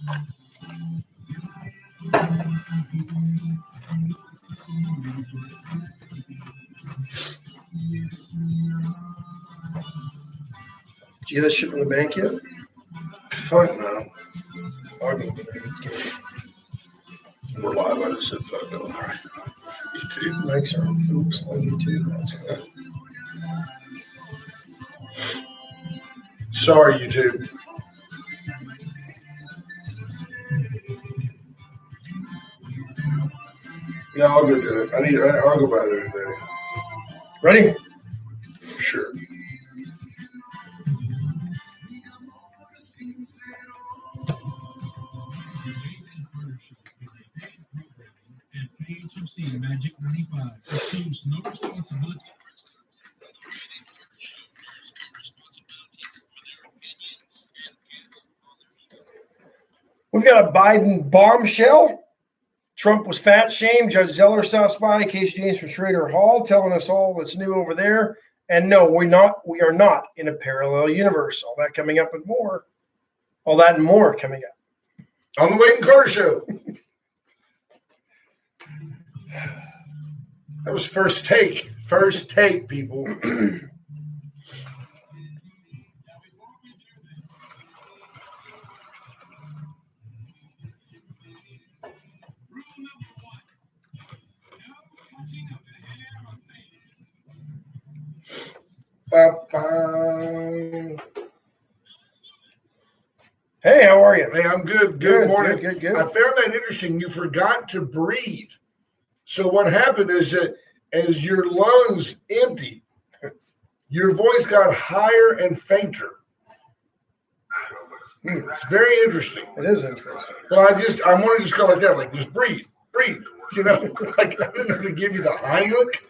Did you get that shit from the bank yet? Fuck no. I'll go over there. We're live. I just said fuck no. YouTube. Mike's on. Oops, on YouTube. That's good. Sorry, YouTube. No, I'll go do it. I'll go by there today. Ready? Sure. KHMC Magic 95 assumes no responsibility. We've got a Biden bombshell. Trump was fat shamed. Judge Zeller stops by. Case James from Schrader Hall telling us all that's new over there. And no, we are not in a parallel universe. All that coming up and more. All that and more coming up. On the Wade and Carter Show. That was first take. First take, people. Hey, how are you? Hey, I'm good. Good morning. Good. I found that interesting. You forgot to breathe. So what happened is that as your lungs emptied, your voice got higher and fainter. It's very interesting. It is interesting. Well, I want to just go like that, like just breathe. You know, like I didn't know to give you the Heimlich.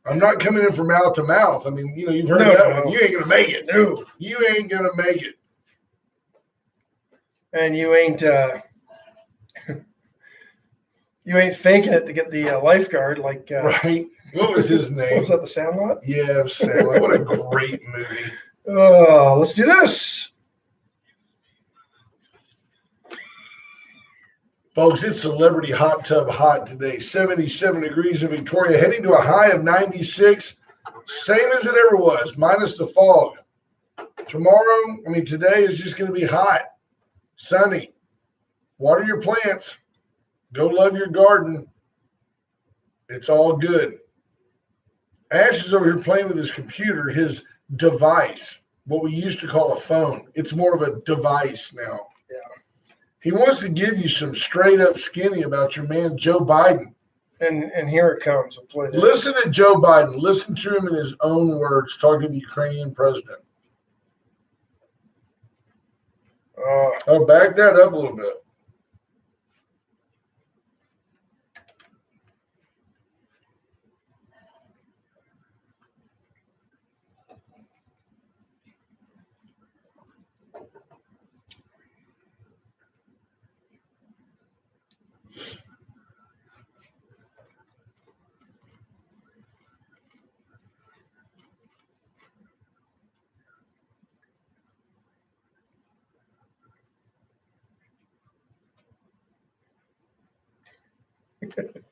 I'm not coming in from mouth to mouth. I mean, you know, you've heard that one. You ain't gonna make it. No, you ain't gonna make it. And you ain't faking it to get the lifeguard like right. What was his name? What was that, The Sandlot? Yeah, Sandlot. What a great movie. Oh, let's do this. Folks, it's Celebrity Hot Tub Hot today. 77 degrees in Victoria, heading to a high of 96. Same as it ever was, minus the fog. Today is just going to be hot, sunny. Water your plants. Go love your garden. It's all good. Ash is over here playing with his computer, his device, what we used to call a phone. It's more of a device now. Yeah. He wants to give you some straight up skinny about your man, Joe Biden. And here it comes. We'll play this. Listen to Joe Biden. Listen to him in his own words, talking to the Ukrainian president. Back that up a little bit.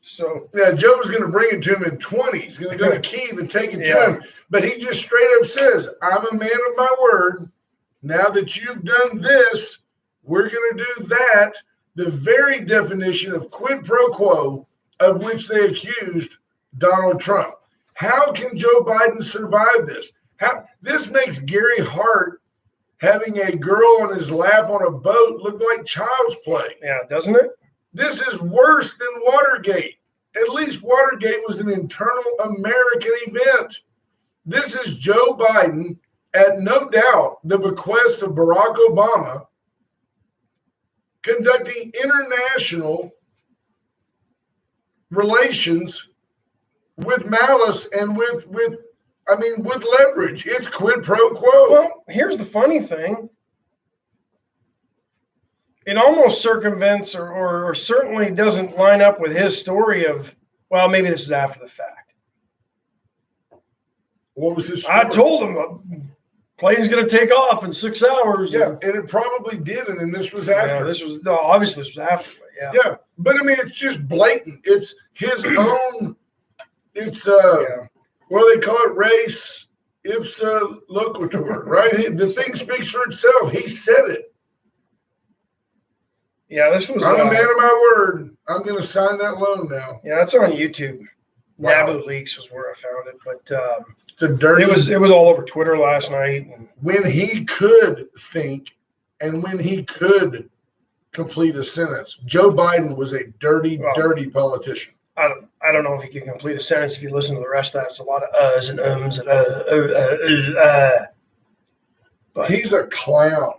So yeah, Joe was going to bring it to him in 20. He's going to go to Kyiv and take it to him. But he just straight up says, I'm a man of my word. Now that you've done this, we're going to do that. The very definition of quid pro quo of which they accused Donald Trump. How can Joe Biden survive this? This makes Gary Hart having a girl on his lap on a boat look like child's play. Yeah, doesn't it? This is worse than Watergate. At least Watergate was an internal American event. This is Joe Biden, at no doubt the bequest of Barack Obama, conducting international relations with malice and with leverage. It's quid pro quo. Well, here's the funny thing. It almost circumvents or certainly doesn't line up with his story of, well, maybe this is after the fact. What was his story? I told him plane's going to take off in 6 hours. Yeah, and it probably did, and then this was Yeah, after. obviously this was after, but yeah. Yeah, but I mean, it's just blatant. It's his own. It's Yeah. what do they call it? Race ipsa loquitur, right? The thing speaks for itself. He said it. Yeah, this was. I'm a man of my word. I'm going to sign that loan now. Yeah, it's on YouTube. Wow. Naboo Leaks was where I found it, but It's a dirty. it was all over Twitter last night. And when he could think, and when he could complete a sentence, Joe Biden was a dirty, dirty politician. I don't know if he can complete a sentence if you listen to the rest of that. It's a lot of uhs and ums and But he's a clown.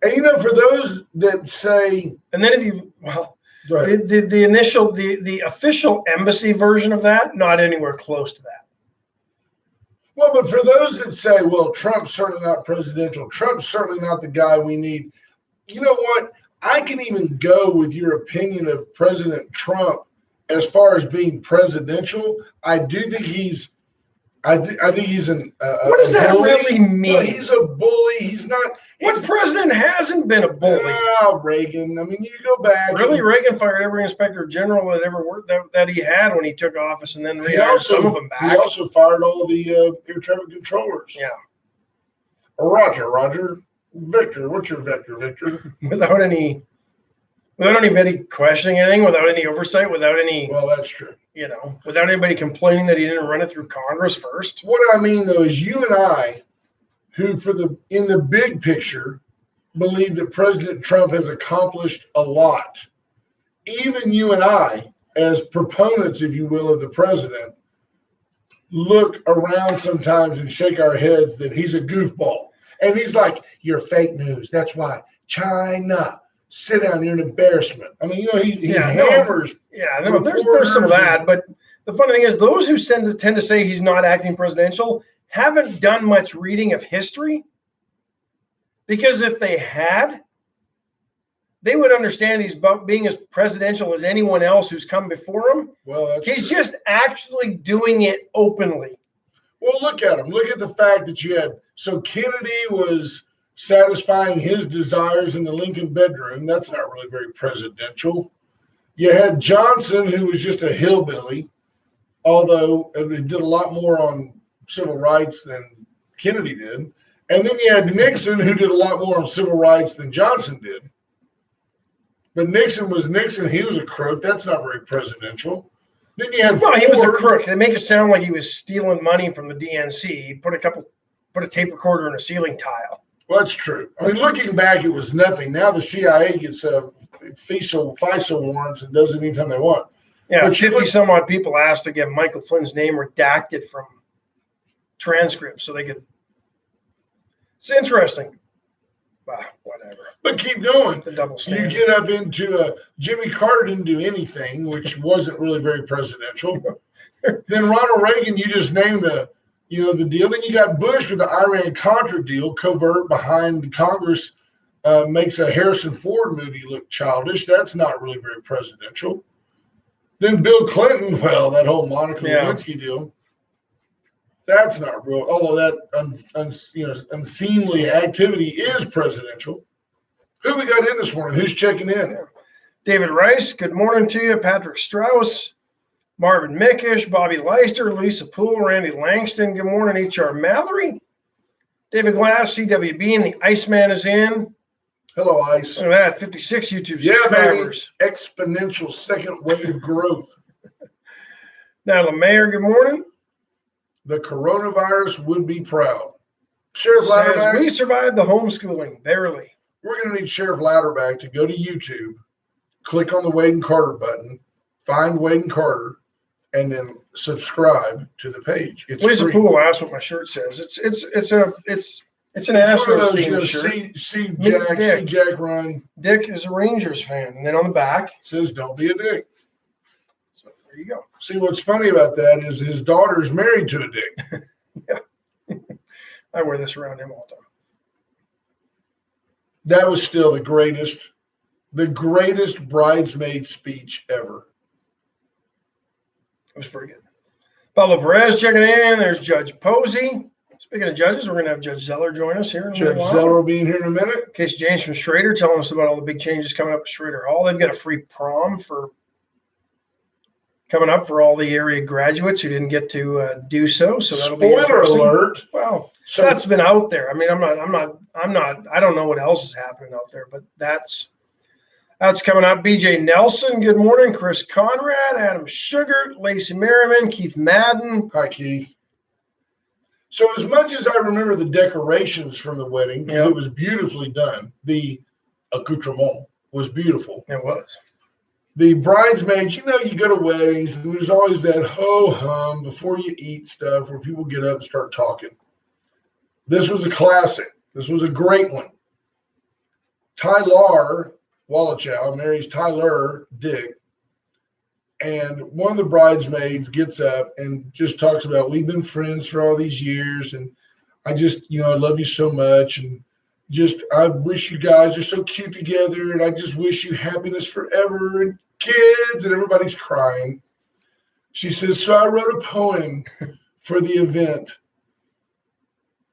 And you know, for those that say, and then if you the initial the official embassy version of that, not anywhere close to that. Well, but for those that say, well, Trump's certainly not presidential, Trump's certainly not the guy we need. You know what? I can even go with your opinion of President Trump as far as being presidential. I do think he's. I think he's an. What does that really mean? No, he's a bully. He's not. What president hasn't been a bully? Reagan. I mean, you go back. Really, Reagan fired every inspector general that ever worked that he had when he took office, and then rehired some of them back. He also fired all the air traffic controllers. Yeah. Roger. Victor, what's your vector, Victor? Without anybody questioning anything, without any oversight, without any. Well, that's true. You know, without anybody complaining that he didn't run it through Congress first. What I mean, though, is you and I, who in the big picture, believe that President Trump has accomplished a lot. Even you and I, as proponents, if you will, of the president, look around sometimes and shake our heads that he's a goofball. And he's like, you're fake news. That's why. China. Sit down, you're an embarrassment. I mean, you know, he hammers. Yeah, no, there's some of that. But the funny thing is, those who tend to say he's not acting presidential haven't done much reading of history. Because if they had, they would understand he's being as presidential as anyone else who's come before him. Well, he's just actually doing it openly. Well, look at him. Look at the fact that you had. So Kennedy was satisfying his desires in the Lincoln bedroom. That's not really very presidential. You had Johnson, who was just a hillbilly, although he did a lot more on civil rights than Kennedy did. And then you had Nixon, who did a lot more on civil rights than Johnson did. But Nixon was Nixon. He was a crook. That's not very presidential. Then you had he was a crook. They make it sound like he was stealing money from the DNC. He put a tape recorder in a ceiling tile. Well, that's true. I mean, looking back, it was nothing. Now the CIA gets FISA warrants and does it anytime they want. Yeah, but 50-some odd people asked to get Michael Flynn's name redacted from transcripts so they could. It's interesting. Whatever. But keep going. The double standard. You get up into Jimmy Carter didn't do anything, which wasn't really very presidential. Then Ronald Reagan, you just named the deal. Then you got Bush with the Iran-Contra deal, covert behind Congress, makes a Harrison Ford movie look childish. That's not really very presidential. Then Bill Clinton, well, that whole Monica Lewinsky deal, that's not real. Although that unseemly activity is presidential. Who we got in this morning? Who's checking in? David Rice, good morning to you. Patrick Strauss, Marvin Mickish, Bobby Leister, Lisa Poole, Randy Langston. Good morning, HR Mallory. David Glass, CWB, and the Iceman is in. Hello, Ice. Look at that, 56 YouTube subscribers. Baby. Exponential second wave growth. Now, LeMayer, good morning. The coronavirus would be proud. Sheriff Louderback. We survived the homeschooling, barely. We're going to need Sheriff Louderback to go to YouTube, click on the Wade and Carter button, find Wade and Carter, and then subscribe to the page. It's Lisa free. Poole asked what my shirt says. It's an Astros themed shirt. See Jack run. Dick is a Rangers fan, and then on the back it says "Don't be a dick." So there you go. See, what's funny about that is his daughter's married to a dick. Yeah, I wear this around him all the time. That was still the greatest bridesmaid speech ever. It was pretty good. Pablo Perez checking in. There's Judge Posey. Speaking of judges, we're going to have Judge Zeller join us here in a Judge little while. Zeller will be in here in a minute. Case James from Schrader telling us about all the big changes coming up at Schrader Hall. They've got a free prom coming up for all the area graduates who didn't get to do so. So that'll be Spoiler interesting. alert. Well, So that's been out there. I mean, I don't know what else is happening out there, but that's coming up. BJ Nelson, good morning. Chris Conrad, Adam Sugar, Lacey Merriman, Keith Madden. hi, Keith. So as much as I remember the decorations from the wedding, because Yep. it was beautifully done, the accoutrement was beautiful. It was. The bridesmaids, you go to weddings and there's always that ho-hum before you eat stuff where people get up and start talking. This was a classic. This was a great one. Tyler Wallachow marries Tyler Dick. And one of the bridesmaids gets up and just talks about, we've been friends for all these years. And I just, I love you so much. And just, I wish you guys are so cute together. And I just wish you happiness forever and kids. And everybody's crying. She says, so I wrote a poem for the event.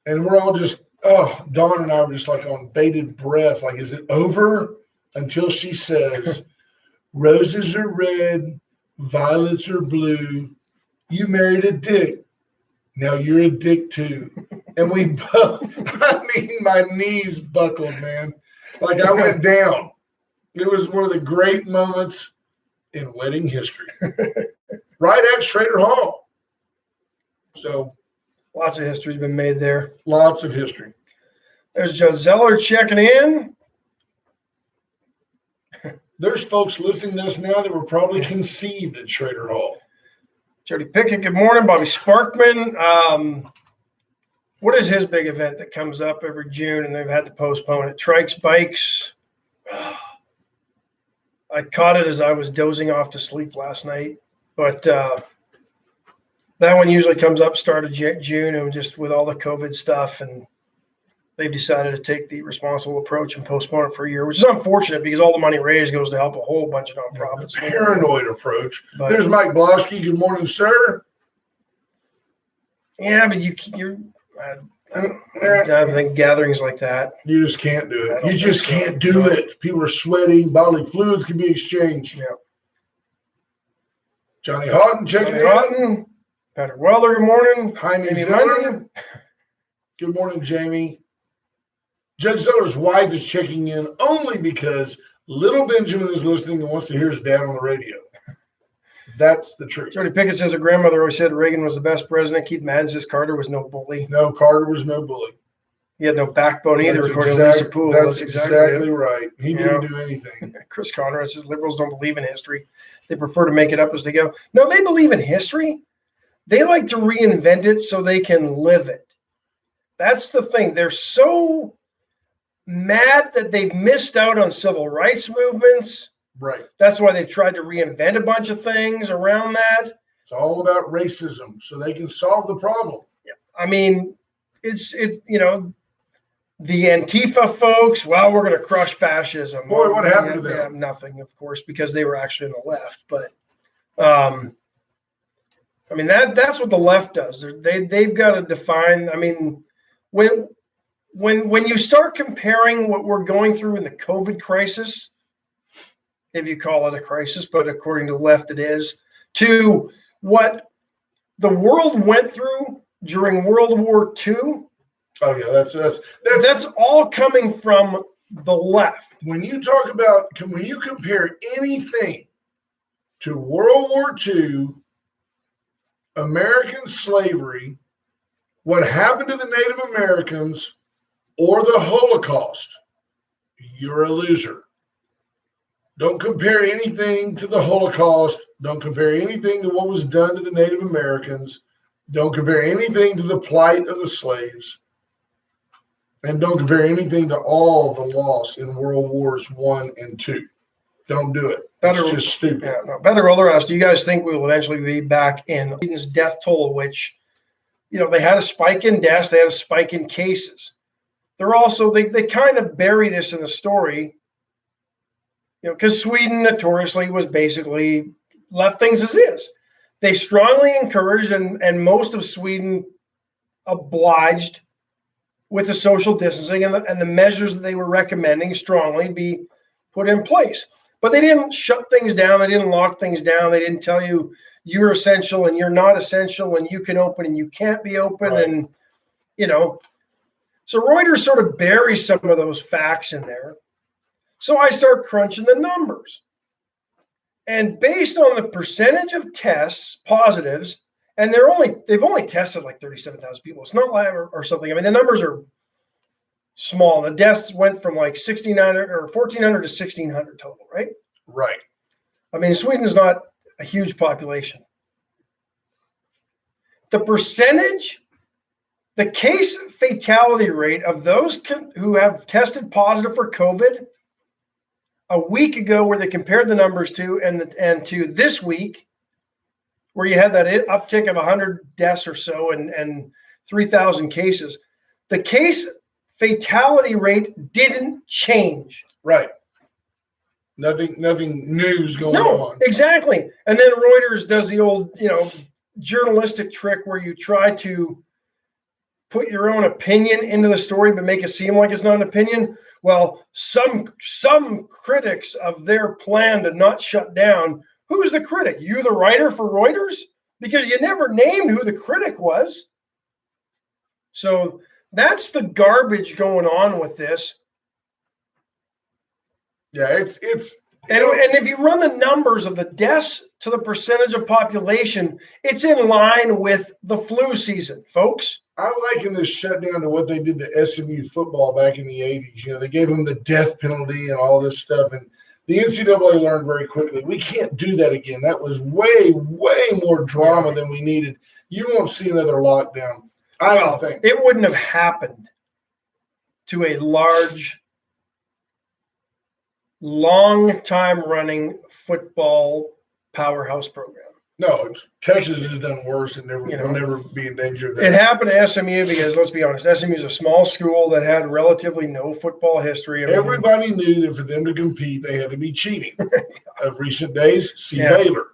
And we're all just, Dawn and I were just like on bated breath. Like, is it over? Until she says, roses are red, violets are blue. You married a dick. Now you're a dick too. And we both, my knees buckled, man. Like I went down. It was one of the great moments in wedding history. Right at Schrader Hall. So Lots of history's been made there. lots of history. There's Judge Zeller checking in. There's folks listening to us now that were probably conceived at Schrader Hall. Jody Pickett, good morning. Bobby Sparkman. What is his big event that comes up every June and they've had to postpone it? Trikes, bikes. I caught it as I was dozing off to sleep last night, but that one usually comes up start of June, and just with all the COVID stuff, and they've decided to take the responsible approach and postpone it for a year, which is unfortunate because all the money raised goes to help a whole bunch of nonprofits. Paranoid approach. But, There's Mike Blosky. Good morning, sir. yeah, but I think gatherings like that. You just can't do I it. don't You just think so. can't do it. People are sweating. Bodily fluids can be exchanged. Yeah. Johnny Houghton checking Johnny in. Houghton, Patrick Welder, good morning. Jaime Amy Zeller. Mundy. Good morning, Jamie. Judge Zeller's wife is checking in only because little Benjamin is listening and wants to hear his dad on the radio. That's the truth. Jody Pickett says her grandmother always said Reagan was the best president. Keith Madden says Carter was no bully. No, Carter was no bully. He had no backbone either, That's according to Lisa Poole. That's exactly exactly it. right. He didn't do anything. Chris Conrad says liberals don't believe in history. They prefer to make it up as they go. No, they believe in history. They like to reinvent it so they can live it. That's the thing. They're so mad that they've missed out on civil rights movements. Right. That's why they've tried to reinvent a bunch of things around that. It's all about racism so they can solve the problem. I mean, it's the Antifa folks, well, we're going to crush fascism. Boy, what happened to them? Yeah, nothing, of course, because they were actually on the left. But, I mean, that's what the left does. They've got to define. I mean, when you start comparing what we're going through in the COVID crisis, if you call it a crisis, but according to the left it is, to what the world went through during World War II, Oh yeah, that's all coming from the left. when you talk about when you compare anything to World War II, American slavery, what happened to the Native Americans, or the Holocaust, you're a loser. Don't compare anything to the Holocaust. Don't compare anything to what was done to the Native Americans. Don't compare anything to the plight of the slaves. And don't compare anything to all the loss in World Wars I and II. Don't do it. It's just stupid. Yeah, no, Better Older asked, do you guys think we will eventually be back in Sweden's death toll, which, they had a spike in deaths, they had a spike in cases. They're also, they kind of bury this in the story, because Sweden notoriously was basically left things as is. They strongly encouraged, and most of Sweden obliged with the social distancing and the measures that they were recommending strongly be put in place. But they didn't shut things down. They didn't lock things down. They didn't tell you you're essential and you're not essential and you can open and you can't be open. Right. And, so Reuters sort of buries some of those facts in there. So I start crunching the numbers. And based on the percentage of tests, positives, and they've only tested like 37,000 people. It's not like or something. I mean, the numbers are small. The deaths went from like 1,600 or 1,400 to 1,600 total, right? Right. I mean, Sweden is not a huge population. The percentage, the case fatality rate of those who have tested positive for COVID a week ago, where they compared the numbers to, and to this week, where you had that uptick of 100 deaths or so and 3,000 cases, the case fatality rate didn't change. Right. Nothing news going on. Exactly. And then Reuters does the old, journalistic trick where you try to put your own opinion into the story, but make it seem like it's not an opinion. Well, some critics of their plan to not shut down. Who's the critic? You, the writer for Reuters? Because you never named who the critic was. So that's the garbage going on with this. Yeah, it's and if you run the numbers of the deaths to the percentage of population, it's in line with the flu season, folks. I liken this shutdown to what they did to SMU football back in the 80s. They gave them the death penalty and all this stuff. And the NCAA learned very quickly, we can't do that again. That was way, way more drama than we needed. You won't see another lockdown. I don't think. It wouldn't have happened to a large, long time running football powerhouse program. No, Texas has done worse and will never be in danger of that. It happened to SMU because, let's be honest, SMU is a small school that had relatively no football history. Everybody knew that for them to compete, they had to be cheating. Of recent days, Baylor.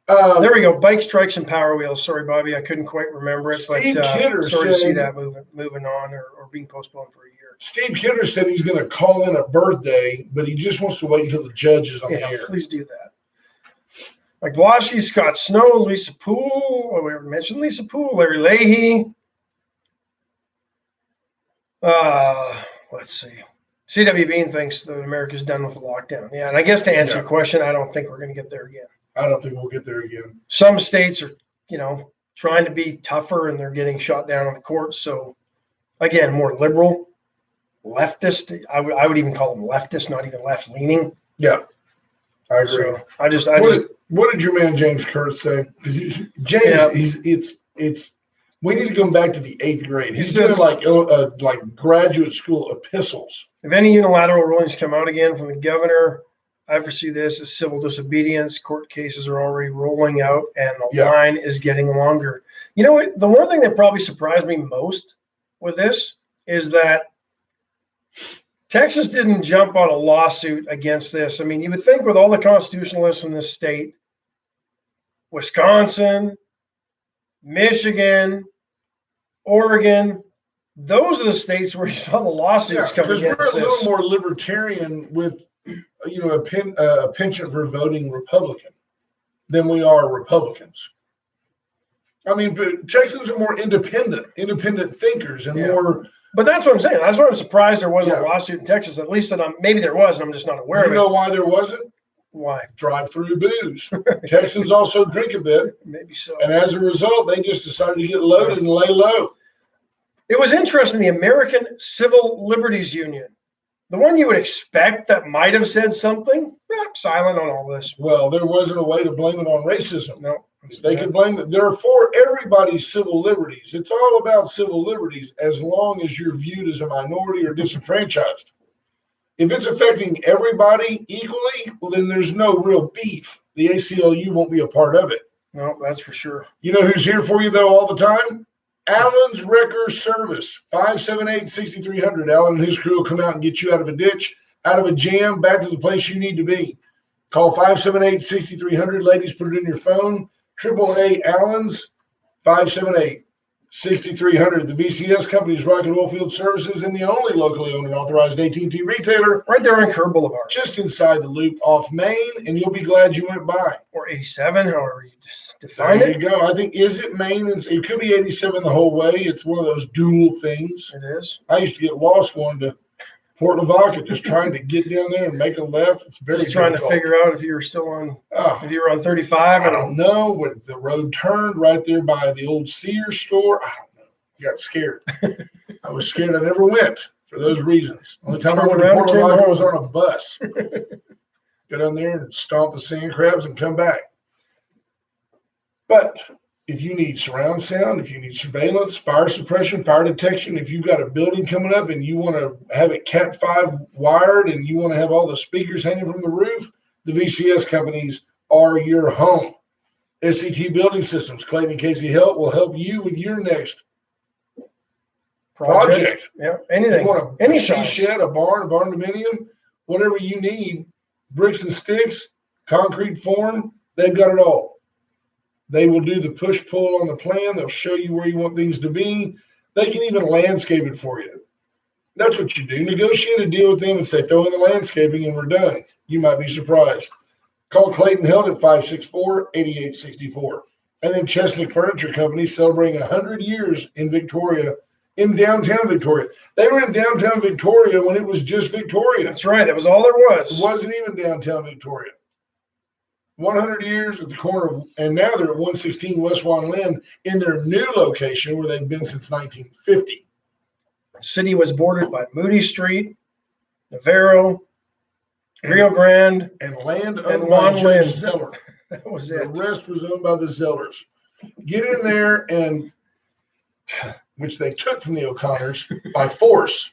There we go. Bike strikes and power wheels. Sorry, Bobby, I couldn't quite remember it. Steve Kidder sorry to see that moving on or being postponed for a year. Steve Kidder said he's going to call in a birthday, but he just wants to wait until the judge is on the air. Please do that. Mike Blasky, Scott Snow, Lisa Poole. We already mentioned Lisa Poole, Larry Leahy. Let's see. C.W. Bean thinks that America's done with the lockdown. Yeah, and I guess to answer your question, I don't think we're going to get there again. I don't think we'll get there again. Some states are, trying to be tougher and they're getting shot down on the courts. So, again, more liberal, leftist. I would even call them leftist, not even left-leaning. Yeah, I agree. So what did your man James Kurtz say? Because we need to go back to the 8th grade. He says like graduate school epistles. If any unilateral rulings come out again from the governor, I foresee this as civil disobedience. Court cases are already rolling out, and the line is getting longer. You know what? The one thing that probably surprised me most with this is that Texas didn't jump on a lawsuit against this. I mean, you would think with all the constitutionalists in this state, Wisconsin, Michigan, Oregon, those are the states where you saw the lawsuits coming against this. Because we're a this. little more libertarian with, a penchant for voting Republican than we are Republicans. I mean, but Texans are more independent thinkers and more. But that's what I'm saying. That's why I'm surprised there wasn't a lawsuit in Texas. At least maybe there was, and I'm just not aware of it. You know why there wasn't? Why? Drive-through booze. Texans also drink a bit. Maybe so. And as a result, they just decided to get loaded and lay low. It was interesting. The American Civil Liberties Union, the one you would expect that might have said something, silent on all this. Well, there wasn't a way to blame it on racism. No. They could blame it. They're for everybody's civil liberties. It's all about civil liberties as long as you're viewed as a minority or disenfranchised. If it's affecting everybody equally, well, then there's no real beef. The ACLU won't be a part of it. No, that's for sure. You know who's here for you, though, all the time? Allen's Wrecker Service, 578-6300. Allen and his crew will come out and get you out of a ditch, out of a jam, back to the place you need to be. Call 578-6300. Ladies, put it in your phone. AAA Allen's, 578-6300. 6300. The VCS company is Rocket Oilfield Services and the only locally owned and authorized AT&T retailer Right there on Kerr Boulevard. just inside the loop off Main, and you'll be glad you went by. Or 87, however you just define There it. you go. I think, is it Main? It could be 87 the whole way. It's one of those dual things. It is. I used to get lost going to Port Lavaca, just trying to get down there and make a left. It's very Just trying to difficult. figure out if you were still on, Oh, if you were on 35. I don't know. When the road turned right there by the old Sears store, I don't know. I got scared. I was scared. I never went for those reasons. Only time I Turned went to around Port and came Lavaca home. was on a bus. Go down there and stomp the sand crabs and come back. But if you need surround sound, if you need surveillance, fire suppression, fire detection, if you've got a building coming up and you want to have it Cat 5 wired and you want to have all the speakers hanging from the roof, the VCS companies are your home. SCT Building Systems, Clayton and Casey Help will help you with your next project. Yeah, You anything. want Any a she size. shed, a barn dominium, whatever you need, bricks and sticks, concrete form, they've got it all. They will do the push pull on the plan. They'll show you where you want things to be. They can even landscape it for you. That's what you do. Negotiate a deal with them and say, throw in the landscaping and we're done. You might be surprised. Call Clayton Held at 564-8864. And then Chesnick Furniture Company celebrating 100 years in Victoria, in downtown Victoria. They were in downtown Victoria when it was just Victoria. That's right. That was all there It was. wasn't even downtown Victoria. 100 years at the corner of, and now they're at 116 West Juan Lynn in their new location where they've been since 1950. City was bordered by Moody Street, Navarro, Rio Grande. And land And owned by Juan Judge Lynn. Zeller. That was The it. rest was owned by the Zellers. Get in there and, which they took from the O'Connors by force.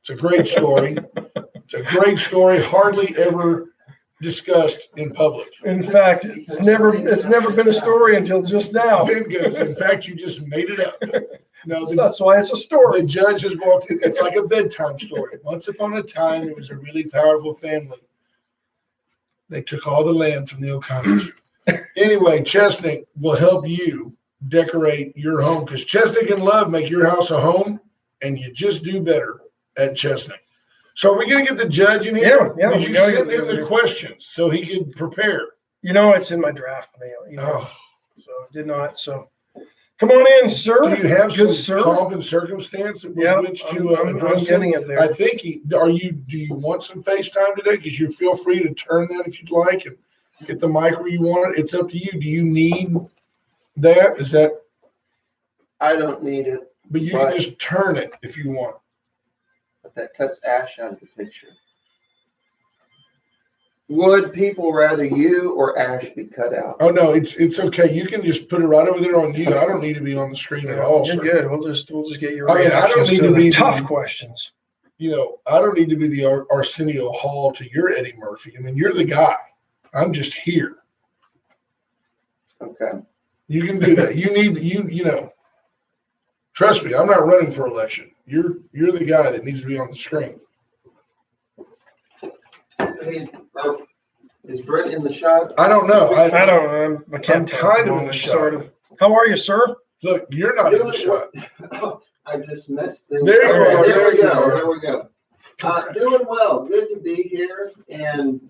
It's a great story. It's a great story, hardly ever discussed in public. In fact, it's never been a story until just now. Bingos. In fact, you just made it up. No, That's why it's a story. the judge has walked in. It's like a bedtime story. Once upon a time, there was a really powerful family. They took all the land from the O'Connors. Anyway, Chesnick will help you decorate your home because Chesnick and Love make your house a home, and you just do better at Chesnick. So are we going to get the judge in here? Yeah, Did we you gotta send get him the the judge. questions so he could prepare? You know, it's in my draft mail. You know, Oh, so did not. So come on in, sir. do you have Good some sir. pomp and circumstance with Yeah, which to I'm address him? getting it there. I think do you want some FaceTime today? Because you feel free to turn that if you'd like and get the mic where you want it. It's up to you. Do you need that? Is that, I don't need it, but you can just turn it if you want. but that cuts Ash out of the picture. Would people rather you or Ash be cut out? Oh, no, it's okay. You can just put it right over there on you. I don't need to be on the screen at all, You're sir. good. We'll just get your I mean, I don't reactions need to to the be tough the- questions. You know, I don't need to be the Arsenio Hall to your Eddie Murphy. I mean, you're the guy. I'm just here. Okay. You can do that. You know, trust me, I'm not running for election. You're the guy that needs to be on the screen. Hey, is Brent in the shot? I don't know. I don't. I can't I'm tell kind at the of in the moment, shot. sort of. How are you, sir? Look, you're not in the shot. I just missed things. There you Okay, are, There there we you go. are. There we go. Doing well. Good to be here. And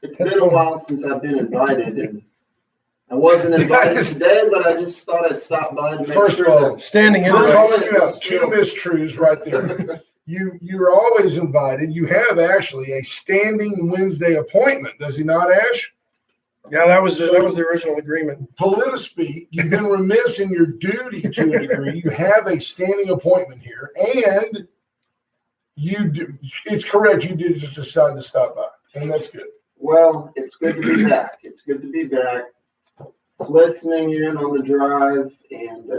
it's been a while since I've been invited, and I wasn't invited today, but I just thought I'd stop by to make First of sure all, that Standing in we're the calling you out. Two mistruths right there. You're always invited. You have actually a standing Wednesday appointment, does he not, Ash? Yeah, that was the original agreement. Politispeak, you've been remiss in your duty to a degree. You have a standing appointment here, and it's correct. You did just decide to stop by, and that's good. well, it's good to be back. It's good to be back. Listening in on the drive and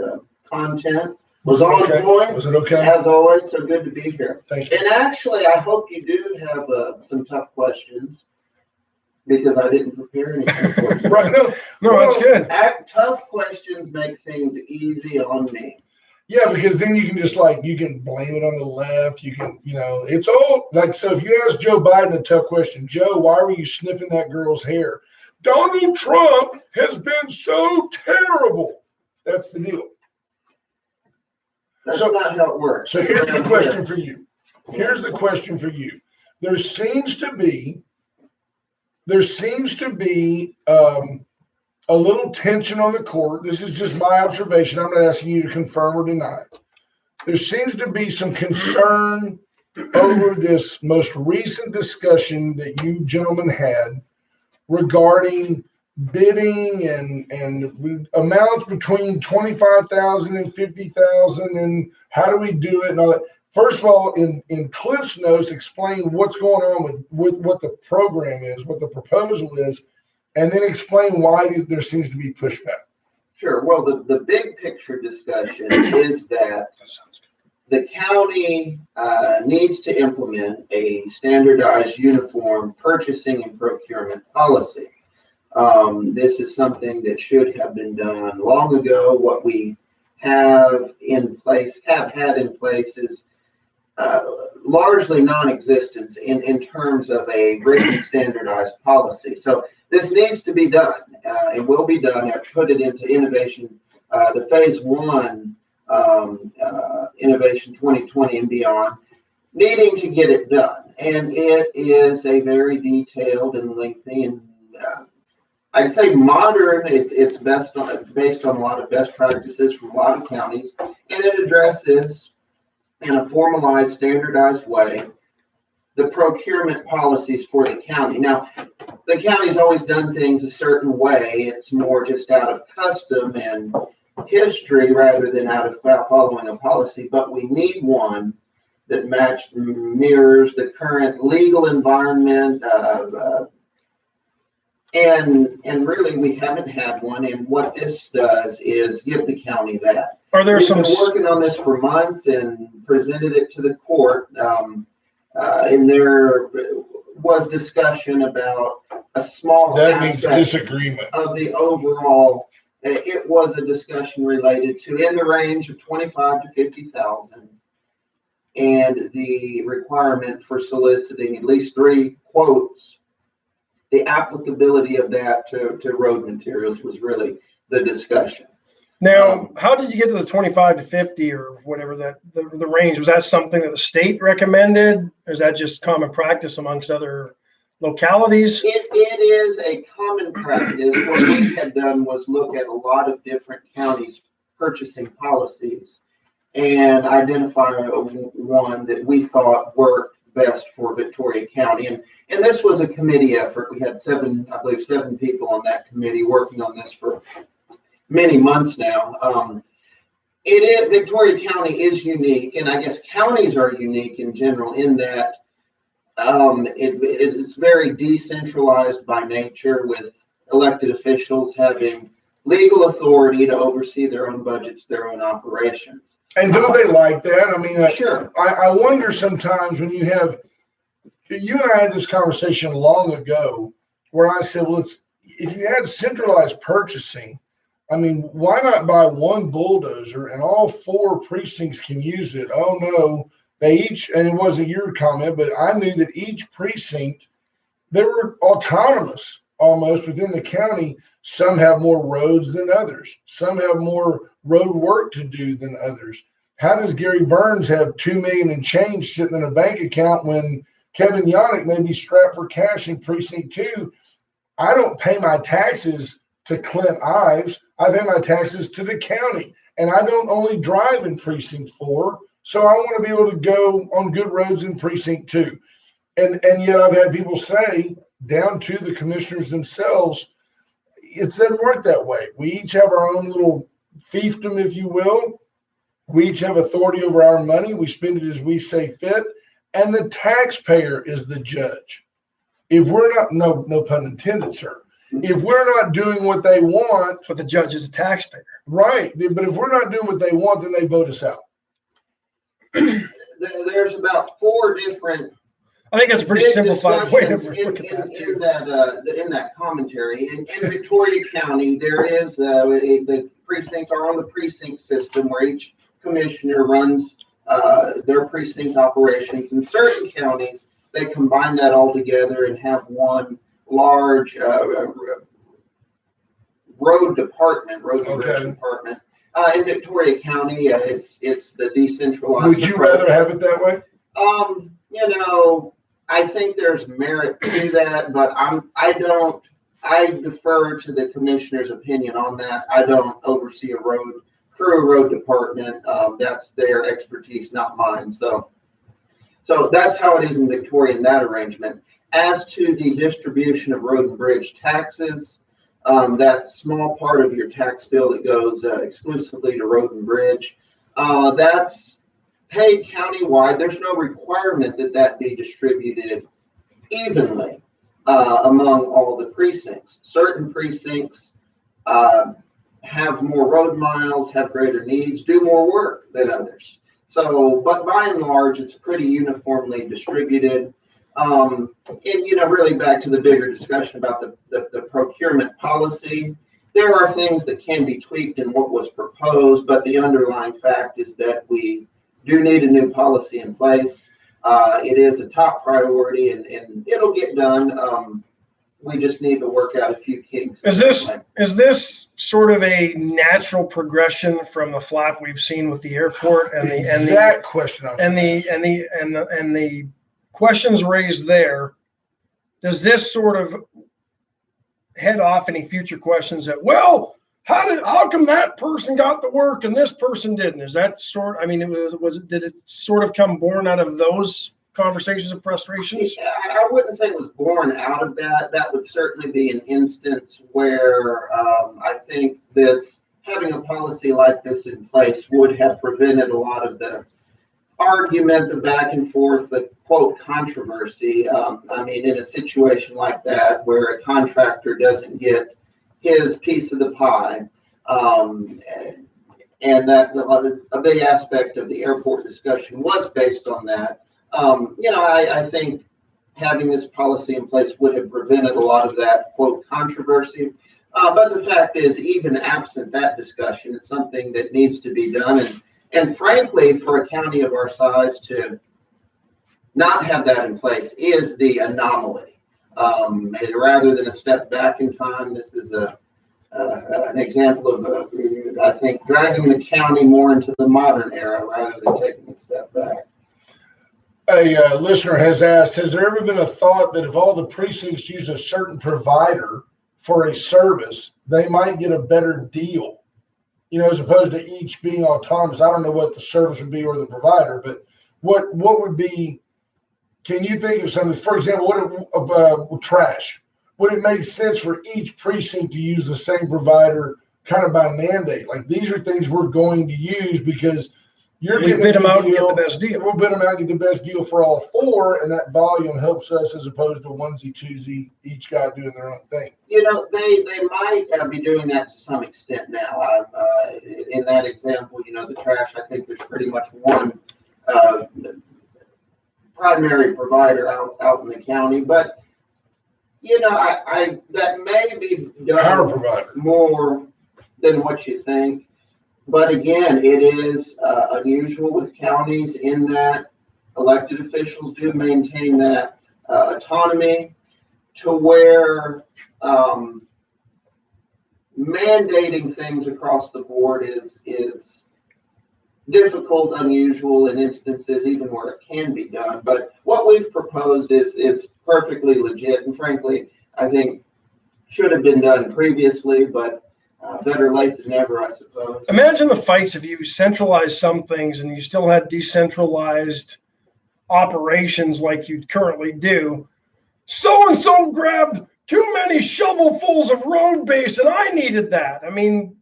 content was on Okay. point, Was it okay? as always, so good to be here. Thank you. And actually, I hope you do have some tough questions, because I didn't prepare anything for you. Right, no, No, that's good. Tough questions make things easy on me. yeah, because then you can just you can blame it on the left. You can, it's all so if you ask Joe Biden a tough question, Joe, why were you sniffing that girl's hair? Donald Trump has been so terrible. That's the deal. That's So- not how it works. So here's the question for you. Here's the question for you. There seems to be a little tension on the court. This is just my observation. I'm not asking you to confirm or deny. There seems to be some concern over this most recent discussion that you gentlemen had regarding bidding and amounts between 25,000 and 50,000 and how do we do it and all that. First of all, in Cliff's notes, explain what's going on with what the program is, what the proposal is, and then explain why there seems to be pushback. Sure. Well, the big picture discussion is that the county needs to implement a standardized uniform purchasing and procurement policy. This is something that should have been done long ago. What we have had in place is largely non-existent in terms of a written standardized policy. So this needs to be done. It will be done. I've put it into innovation, the phase one, Innovation 2020 and beyond, needing to get it done. And it is a very detailed and lengthy and I'd say modern. It's based on a lot of best practices from a lot of counties, and it addresses in a formalized, standardized way the procurement policies for the county. Now, the county's always done things a certain way. It's more just out of custom and history rather than out of following a policy, but we need one that mirrors the current legal environment and really we haven't had one, and what this does is give the county that. Are there We've some? been working on this for months and presented it to the court, and there was discussion about a small That means aspect disagreement. of the overall. It was a discussion related to in the range of 25 to 50,000, and the requirement for soliciting at least 3 quotes. The applicability of that to road materials was really the discussion. Now, how did you get to the 25 to 50 or whatever that the range? Was that something that the state recommended? Or is that just common practice amongst other localities? It is a common practice. What we had done was look at a lot of different counties' purchasing policies and identify one that we thought worked best for Victoria County. And this was a committee effort. We had 7 people on that committee working on this for many months now. Victoria County is unique, and I guess counties are unique in general in that it is very decentralized by nature, with elected officials having legal authority to oversee their own budgets, their own operations. And don't they like that? I mean, Sure. I wonder sometimes when you and I had this conversation long ago where I said, well, if you had centralized purchasing, I mean, why not buy one bulldozer and all 4 precincts can use it? Oh no, they each, and it wasn't your comment, but I knew that each precinct, they were autonomous almost within the county. Some have more roads than others. Some have more road work to do than others. How does Gary Burns have $2 million and change sitting in a bank account when Kevin Yannick may be strapped for cash in precinct 2? I don't pay my taxes to Clint Ives. I pay my taxes to the county, and I don't only drive in precinct 4. So I want to be able to go on good roads in precinct 2. And yet I've had people say, down to the commissioners themselves, it doesn't work that way. We each have our own little fiefdom, if you will. We each have authority over our money. We spend it as we say fit. And the taxpayer is the judge. If we're not, no pun intended, sir. If we're not doing what they want. But the judge is a taxpayer. Right. But if we're not doing what they want, then they vote us out. There's about 4 different. I think that's a pretty simplified way of discussions looking at that too. in that commentary. In Victoria County, there is the precincts are on the precinct system where each commissioner runs their precinct operations. In certain counties, they combine that all together and have one large road department, road and bridge Okay. department. In Victoria County, it's the decentralized. Would you approach. rather have it that way? You know, I think there's merit to that, but I defer to the commissioner's opinion on that. I don't oversee a road department. That's their expertise, not mine. So that's how it is in Victoria in that arrangement. As to the distribution of road and bridge taxes, that small part of your tax bill that goes exclusively to road and bridge, that's paid countywide. There's no requirement that be distributed evenly among all the precincts. Certain precincts have more road miles, have greater needs, do more work than others. So, but by and large, it's pretty uniformly distributed. And, you know, really back to the bigger discussion about the procurement policy, there are things that can be tweaked in what was proposed, but the underlying fact is that we do need a new policy in place. It is a top priority and it'll get done. We just need to work out a few kinks. Is this sort of a natural progression from the flap we've seen with the airport and the question and the questions raised there? Does this sort of head off any future questions that, well, how come that person got the work and this person didn't? Is that sort? I mean, did it sort of come born out of those conversations and frustrations? I wouldn't say it was born out of that. That would certainly be an instance where I think having a policy like this in place would have prevented a lot of the argument, the back and forth, the quote controversy. I mean, in a situation like that where a contractor doesn't get his piece of the pie, and that a big aspect of the airport discussion was based on that. You know, I think having this policy in place would have prevented a lot of that quote controversy. But the fact is, even absent that discussion, it's something that needs to be done. And frankly, for a county of our size to not have that in place is the anomaly. Rather than a step back in time, this is an example of, I think, dragging the county more into the modern era rather than taking a step back. A listener has asked, has there ever been a thought that if all the precincts use a certain provider for a service, they might get a better deal? You know, as opposed to each being autonomous. I don't know what the service would be or the provider, but what would be, can you think of something, for example, what trash? Would it make sense for each precinct to use the same provider kind of by mandate? Like, these are things we're going to use because you're We bid them out and get the best deal. We'll bid them out and get the best deal for all four, and that volume helps us as opposed to onesie, twosie, each guy doing their own thing. You know, they might be doing that to some extent now. In that example, you know, the trash, I think there's pretty much one primary provider out in the county. But, you know, I that may be done more than what you think. But again, it is unusual with counties in that elected officials do maintain that autonomy to where mandating things across the board is difficult, unusual in instances, even where it can be done. But what we've proposed is perfectly legit, and frankly, I think should have been done previously, but better late than never, I suppose. Imagine the fights if you centralized some things and you still had decentralized operations like you currently do. So-and-so grabbed too many shovelfuls of road base and I needed that. I mean,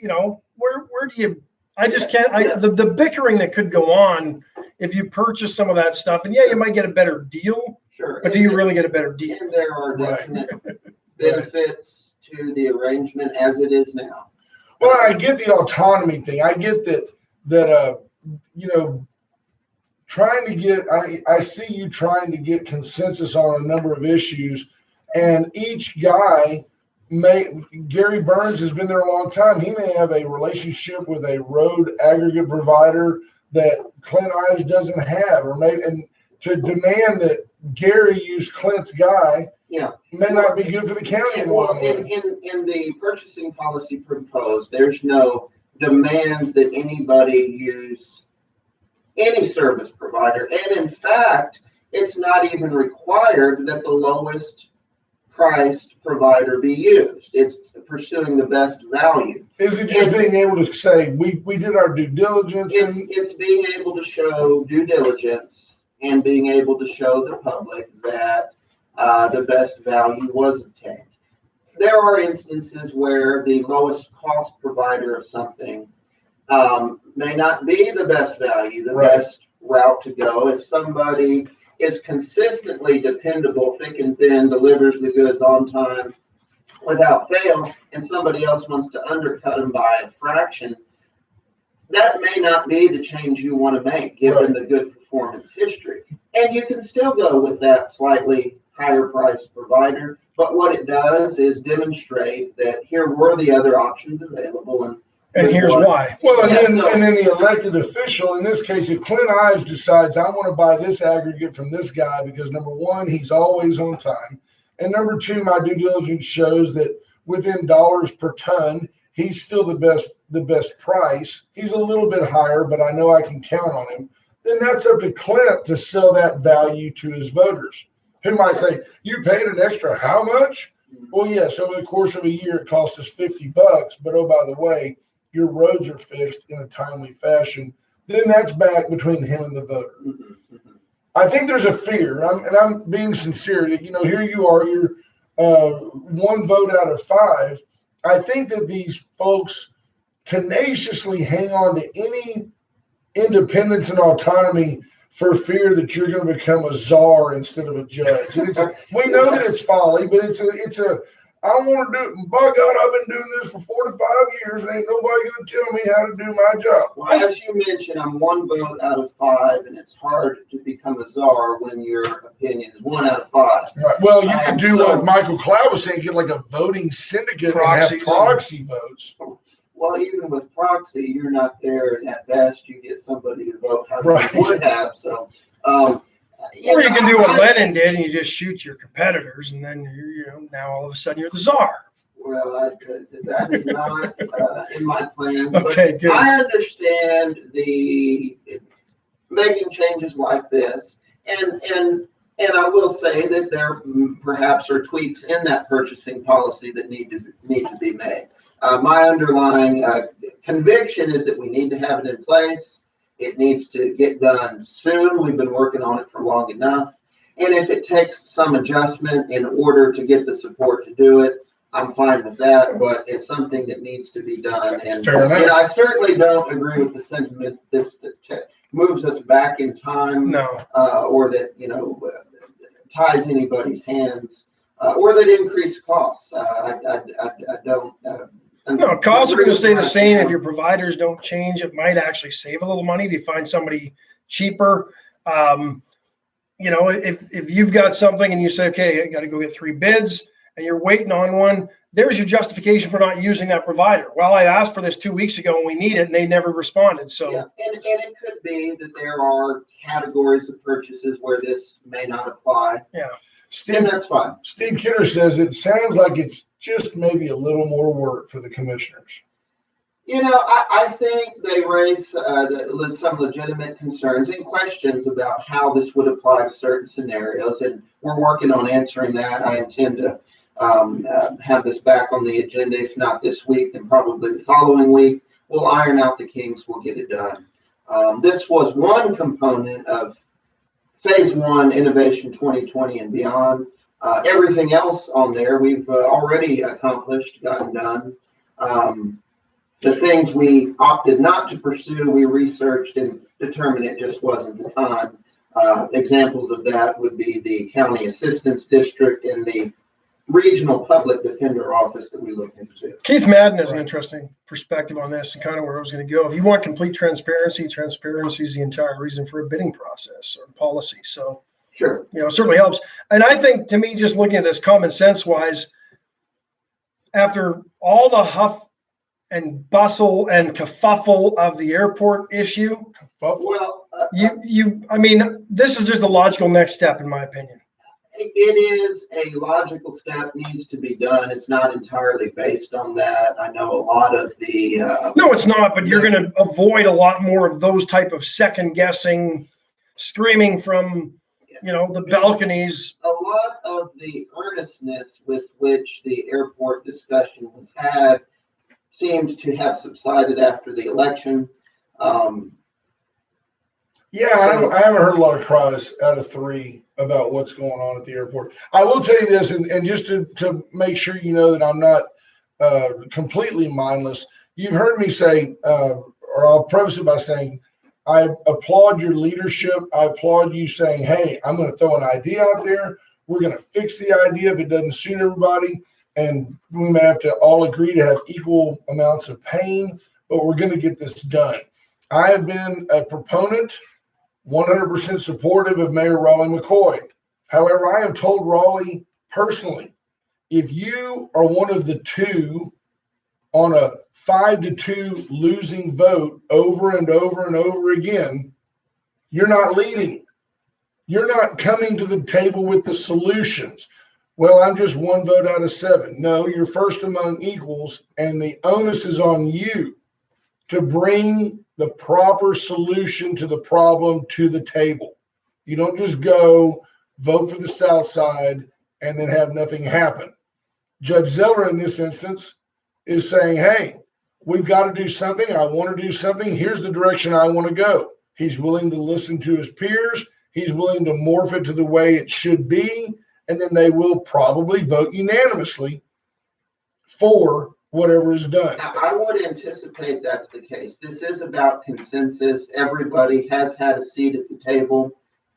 you know, where do you, I just can't, the bickering that could go on if you purchase some of that stuff, and yeah, you might get a better deal, sure. But do you really get a better deal? And there are definite benefits to the arrangement as it is now. Well, I get the autonomy thing. I get that you know, trying to get, I see you trying to get consensus on a number of issues, and each guy Gary Burns has been there a long time. He may have a relationship with a road aggregate provider that Clint Ives doesn't have, or maybe, and to demand that Gary use Clint's guy Yeah. It may not be good for the county in Well, one way. in the purchasing policy proposed, there's no demands that anybody use any service provider. And in fact, it's not even required that the lowest priced provider be used. It's pursuing the best value. Is it just being able to say, we did our due diligence and It's being able to show due diligence and being able to show the public that the best value was obtained. There are instances where the lowest cost provider of something may not be the best value, the Right. best route to go. If somebody is consistently dependable, thick and thin, delivers the goods on time without fail, and somebody else wants to undercut them by a fraction, that may not be the change you want to make, given the good performance history. And you can still go with that slightly higher priced provider, but what it does is demonstrate that here were the other options available, And here's why. well, and Yeah, then so- and then the elected official, in this case, if Clint Ives decides I want to buy this aggregate from this guy because number one, he's always on time, and number two, my due diligence shows that within dollars per ton, he's still the best price. He's a little bit higher, but I know I can count on him. Then that's up to Clint to sell that value to his voters, who might say, "You paid an extra how much?" Well, yes, over the course of a year, it cost us $50, but oh, by the way, your roads are fixed in a timely fashion. Then that's back between him and the voter. I think there's a fear, and I'm being sincere. That, here you are, you're one vote out of 5. I think that these folks tenaciously hang on to any independence and autonomy for fear that you're going to become a czar instead of a judge. And we know that it's folly, but it's a I want to do it. By God, I've been doing this for 4 to 5 years, and ain't nobody going to tell me how to do my job. Well, as you mentioned, I'm one vote out of 5, and it's hard to become a czar when your opinion is 1 out of 5. Right. Well, you can do So- what Michael Cloud was saying, get like a voting syndicate Proxies. and have proxy votes. Well, even with proxy, you're not there, and at best, you get somebody to vote how Right. you would have. So, Or you can do what I- Lenin did and you just shoot your competitors, and then now all of a sudden you're the czar. Well, that is not in my plans. but Okay, good. I understand the making changes like this, and I will say that there perhaps are tweaks in that purchasing policy that need to be made. My underlying conviction is that we need to have it in place. It needs to get done soon. We've been working on it for long enough. And if it takes some adjustment in order to get the support to do it, I'm fine with that, but it's something that needs to be done. And, Fair enough. I certainly don't agree with the sentiment this moves us back in time, No. or that, ties anybody's hands, or that increase costs. I don't. No, costs are going to stay the same. If your providers don't change, it might actually save a little money if you find somebody cheaper. If you've got something and you say, okay, I got to go get 3 bids and you're waiting on one, there's your justification for not using that provider. Well, I asked for this 2 weeks ago and we need it and they never responded. So Yeah, and it could be that there are categories of purchases where this may not apply, and Steve, that's fine. Steve Kidder says it sounds like it's just maybe a little more work for the commissioners. I think they raise some legitimate concerns and questions about how this would apply to certain scenarios, and we're working on answering that. I intend to have this back on the agenda, if not this week, then probably the following week. We'll iron out the kinks, we'll get it done. This was one component of Phase 1 Innovation 2020 and beyond. Everything else on there we've already accomplished, gotten done. The things we opted not to pursue, we researched and determined it just wasn't the time. Examples of that would be the County Assistance District and the Regional Public Defender Office that we looked into. Keith Madden has an interesting perspective on this and kind of where I was going to go. If you want complete transparency is the entire reason for a bidding process or policy. So, Sure. it certainly helps. And I think, to me, just looking at this common sense wise, after all the huff and bustle and kerfuffle of the airport issue, But Well, this is just the logical next step, in my opinion. It is a logical step, needs to be done. It's not entirely based on that. I know a lot of the. No, it's not, but you're going to avoid a lot more of those type of second guessing, screaming from, the balconies. A lot of the earnestness with which the airport discussion was had seemed to have subsided after the election. Yeah, I haven't heard a lot of cries out of 3 about what's going on at the airport. I will tell you this, and just to make sure you know that I'm not completely mindless, you've heard me say, or I'll preface it by saying, I applaud your leadership. I applaud you saying, hey, I'm going to throw an idea out there. We're going to fix the idea if it doesn't suit everybody. And we may have to all agree to have equal amounts of pain, but we're going to get this done. I have been a proponent, 100% supportive of Mayor Raleigh McCoy. However, I have told Raleigh personally, if you are one of the 2 on a 5-2 losing vote over and over and over again, you're not leading. You're not coming to the table with the solutions. Well, I'm just 1 vote out of 7. No, you're first among equals, and the onus is on you to bring the proper solution to the problem to the table. You don't just go vote for the South Side and then have nothing happen. Judge Zeller in this instance is saying, hey, we've got to do something. I want to do something. Here's the direction I want to go. He's willing to listen to his peers. He's willing to morph it to the way it should be. And then they will probably vote unanimously for whatever is done. I would anticipate that's the case. This is about consensus. Everybody has had a seat at the table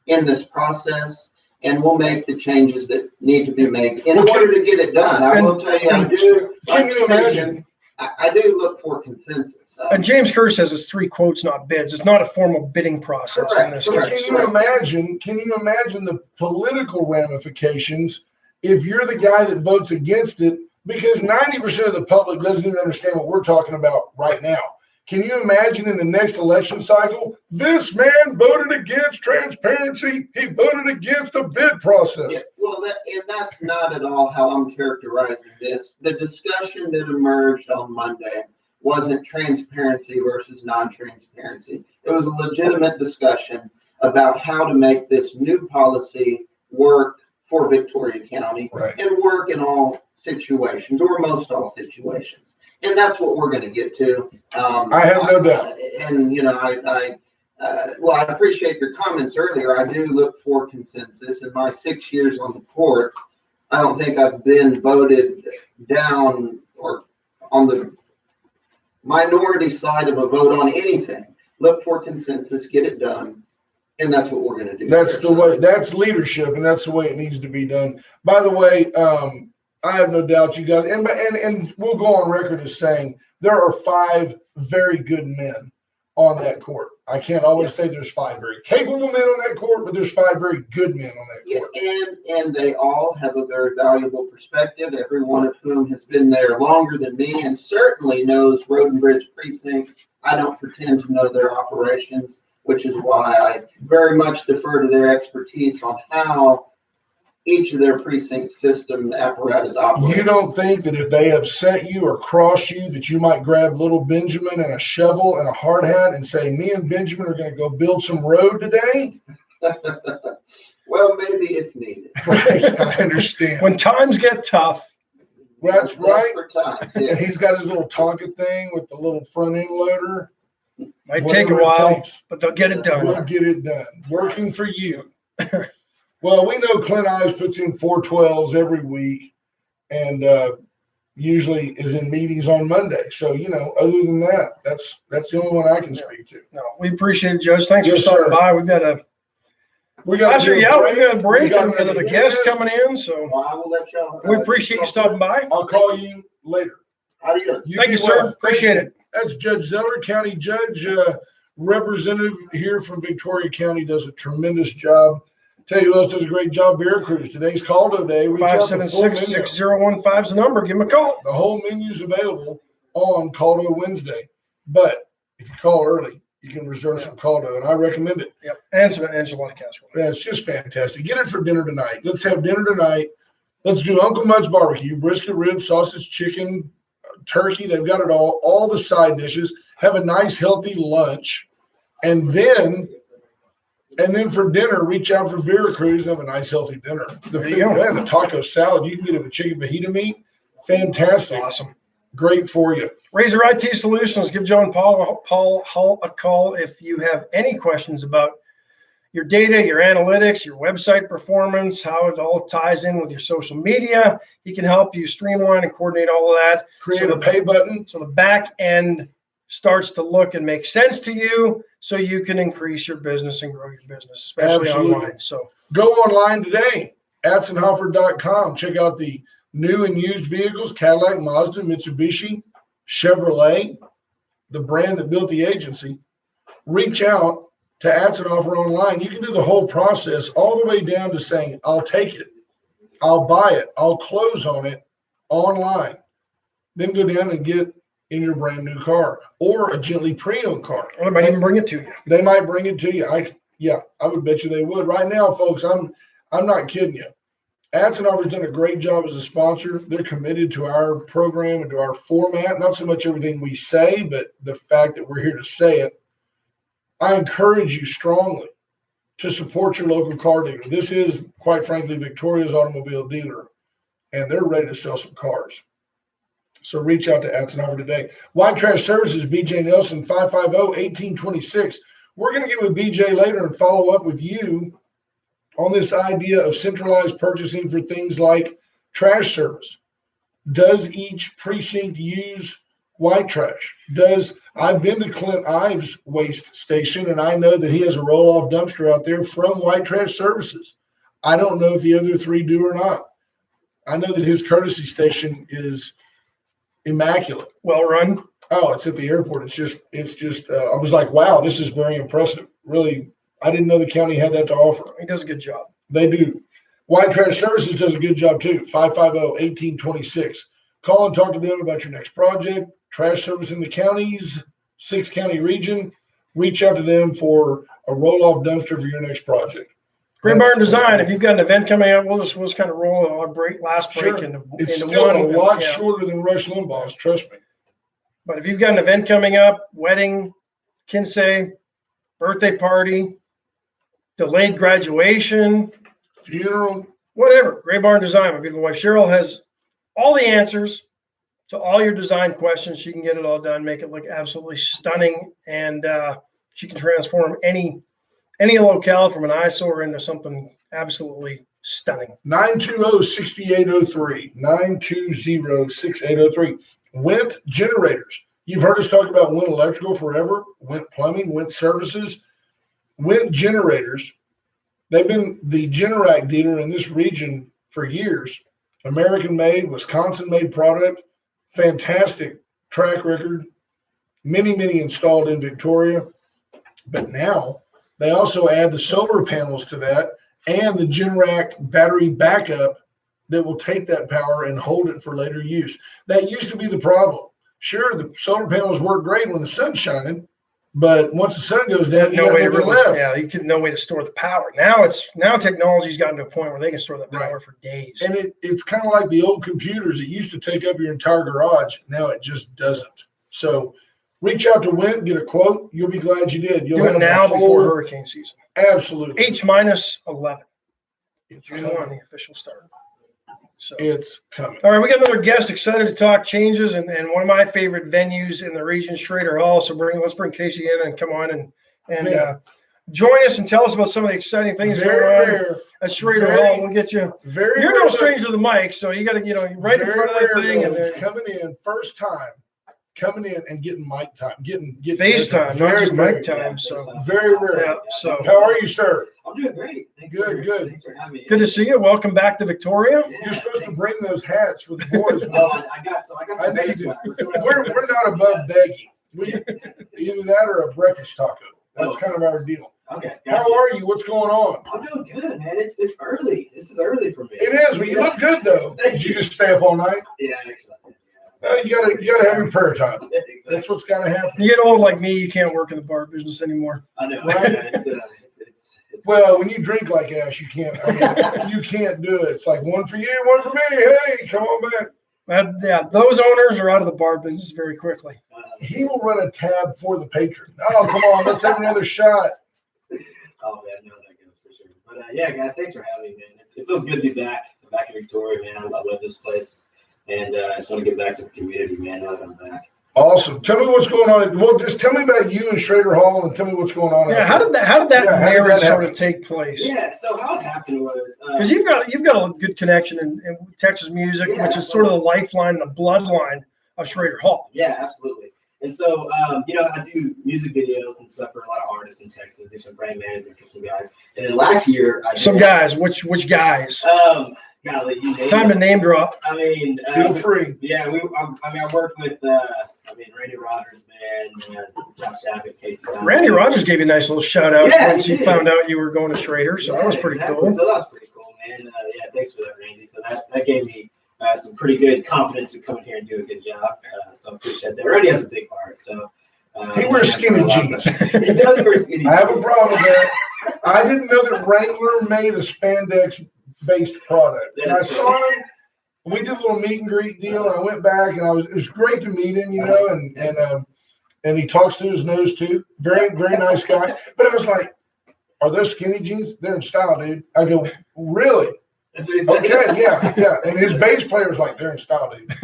in this process, and we'll make the changes that need to be made in order to get it done. I will tell you, I do. Can you imagine? I do look for consensus. And James Kerr says it's 3 quotes, not bids. It's not a formal bidding process in this But case. can you imagine the political ramifications if you're the guy that votes against it? Because 90% of the public doesn't even understand what we're talking about right now. Can you imagine in the next election cycle, this man voted against transparency. He voted against a bid process. Yeah, well, that's not at all how I'm characterizing this. The discussion that emerged on Monday wasn't transparency versus non-transparency. It was a legitimate discussion about how to make this new policy work for Victoria County and work in all situations, or most all situations. And that's what we're going to get to. I have no doubt. And, I appreciate your comments earlier. I do look for consensus. In my 6 years on the court, I don't think I've been voted down or on the minority side of a vote on anything. Look for consensus, get it done. And that's what we're going to do. That's the way, that's leadership, and that's the way it needs to be done. By the way, I have no doubt you guys, and we'll go on record as saying there are 5 very good men on that court. I can't always say there's 5 very capable men on that court, but there's 5 very good men on that court. And they all have a very valuable perspective, every one of whom has been there longer than me and certainly knows Road and Bridge precincts. I don't pretend to know their operations, which is why I very much defer to their expertise on how each of their precinct system apparatus operates. You don't think that if they upset you or cross you that you might grab little Benjamin and a shovel and a hard hat and say, me and Benjamin are going to go build some road today? Well, maybe if needed. Right, I understand. When times get tough. That's right. Times, And he's got his little Tonka thing with the little front end loader. Might take a while, but they'll get it done. We'll get it done. Working for you. Well, we know Clint Ives puts in 412s every week and usually is in meetings on Monday. So, other than that, that's the only one I can speak to. No, we appreciate it, Judge. Thanks Yes, for stopping sir. by. We've got a we got a break. We got and another guest coming in. So Well, I will let y'all. we appreciate you stopping by. I'll call you later. Adios. You Thank be you, sir. well. Appreciate it. That's Judge Zeller, County Judge, representative here from Victoria County, does a tremendous job. Tell you who else does a great job, Veracruz. Today's Caldo Day. Reach out to the full menu. 576-6015 is the number. Give them a call. The whole menu's available on Caldo Wednesday. But if you call early, you can reserve some caldo, and I recommend it. Yep. And some enchilada casserole. Yeah, it's just fantastic. Get it for dinner tonight. Let's have dinner tonight. Let's do Uncle Mud's barbecue, brisket, ribs, sausage, chicken, turkey. They've got it all the side dishes. Have a nice, healthy lunch. And then for dinner, reach out for Veracruz and have a nice, healthy dinner. The There you go. and the taco salad, you can get it with chicken fajita meat. Fantastic. Awesome. Great for you. Razor IT Solutions. Give John Paul Hull a call if you have any questions about your data, your analytics, your website performance, how it all ties in with your social media. He can help you streamline and coordinate all of that. Create a pay button. So the back end starts to look and make sense to you so you can increase your business and grow your business, especially Absolutely. online. So Go online today, atzenhofer.com. Check out the new and used vehicles, Cadillac, Mazda, Mitsubishi, Chevrolet, the brand that built the agency. Reach out to Atzenhofer online. You can do the whole process all the way down to saying, I'll take it, I'll buy it, I'll close on it online. Then go down and get in your brand new car or a gently pre-owned car. or they might even bring it to you. They might bring it to you. I would bet you they would. Right now, folks, I'm not kidding you. Atzenhofer's done a great job as a sponsor. They're committed to our program and to our format. Not so much everything we say, but the fact that we're here to say it. I encourage you strongly to support your local car dealer. This is, quite frankly, Victoria's automobile dealer, and they're ready to sell some cars. So reach out to Atzenhofer today. White Trash Services, BJ Nelson, 550-1826. We're going to get with BJ later and follow up with you on this idea of centralized purchasing for things like trash service. Does each precinct use white trash? I've been to Clint Ives waste station, and I know that he has a roll-off dumpster out there from White Trash Services. I don't know if the other three do or not. I know that his courtesy station is immaculate. Well run. Oh, it's at the airport. It's just. I was like, wow, this is very impressive. Really, I didn't know the county had that to offer. He does a good job. They do. White Trash Services does a good job too. 550-1826. Call and talk to them about your next project. Trash service in the counties, 6-county region. Reach out to them for a roll-off dumpster for your next project. Green Barn That's Design. cool. If you've got an event coming up, we'll just kind of roll our last break Sure. into It's into still one. a lot Yeah. shorter than Rush Limbaugh's, trust me. But if you've got an event coming up, wedding, kinsey, birthday party, delayed graduation, Funeral, whatever, Gray Barn Design, my beautiful wife Cheryl has all the answers to all your design questions. She can get it all done, make it look absolutely stunning, and she can transform any locale from an eyesore into something absolutely stunning. 920-6803. 920-6803. Went Generators. You've heard us talk about Went Electrical forever, Went Plumbing, Went Services. Went Generators. They've been the Generac dealer in this region for years. American-made, Wisconsin-made product. Fantastic track record. Many installed in Victoria. But now they also add the solar panels to that and the Generac battery backup that will take that power and hold it for later use. That used to be the problem. Sure, the solar panels work great when the sun's shining, but once the sun goes down, you No got way to nothing really, left. yeah, you can no way to store the power. Now technology's gotten to a point where they can store that power for days. And it's kind of like the old computers. It used to take up your entire garage. Now it just doesn't. So reach out to Went, get a quote. You'll be glad you did. You'll Do it have now a before whole- hurricane season. Absolutely. H-11. It's June coming. 1, the official start. So, It's coming. all right, we got another guest excited to talk changes and one of my favorite venues in the region, Schrader Hall. So let's bring Casey in and come on and Yeah. join us and tell us about some of the exciting things Very going on rare. at Schrader Very- Hall. We'll get you. Very You're no rare. stranger to the mic, so you got to, right in Very front of that rare, thing. though. And It's then coming in first time, coming in and getting mic time, getting FaceTime, not very, just very, mic time. So, very rare. yeah. So How are you, sir? I'm doing great. Thanks Good, good. Thanks for having me. good to see you. Welcome back to Victoria. Yeah, You're supposed to thanks. bring those hats for the boys. Oh, I got some. I better need to. swag. We're not above begging. Either that or a breakfast taco. That's kind of our deal. Okay. How gotcha. are you? What's going on? I'm doing good, man. It's early. This is early for me. It is. Well, you look good though. Did you just stay up all night? Yeah, actually. No, you gotta have your prayer time. Exactly. That's what's got to happen. You get old like me, you can't work in the bar business anymore. I know. Right. It's Well, when you drink like ass, you can't. I mean, you can't do it. It's like one for you, one for me. Hey, come on back. Yeah, those owners are out of the bar business very quickly. He will run a tab for the patron. Oh, come on, let's have another shot. Oh man, no, that goes for sure. But yeah, guys, thanks for having me, man. It feels good to be back in Victoria, man. I love this place, and I just want to get back to the community, man. Now that I'm back. Awesome. Tell me what's going on. Well, just tell me about you and Schrader Hall, and tell me what's going on. Yeah, out how there. did that Yeah, how did marriage that sort happen? of take place? Yeah. So how it happened was Because you've got a good connection in Texas music, Yeah, which is sort of the lifeline, the bloodline of Schrader Hall. yeah, absolutely. And so, I do music videos and stuff for a lot of artists in Texas. Do some brand management for some guys. And then last year, I did, Some guys, which guys? golly, you name Time it. to name drop. I mean, Feel free. yeah, I worked with, Randy Rogers, man, Josh Abbott, Casey Dunn. Randy Rogers gave you a nice little shout out Yeah, once he he did. found out you were going to Schrader, so that was pretty exactly. cool. So that was pretty cool, man. Yeah, thanks for that, Randy. So that gave me some pretty good confidence to come in here and do a good job. So I appreciate that. Randy has a big heart, so. He wears skinny jeans. He does wear skinny I have a jeans. problem with that. I didn't know that Wrangler made a spandex-based product. And I saw him. We did a little meet and greet deal, and I went back, and it was great to meet him, and he talks through his nose too. Very, very nice guy. But I was like, "Are those skinny jeans? They're in style, dude." I go, "Really? That's what he said. Okay, yeah." And his bass player was like, "They're in style, dude."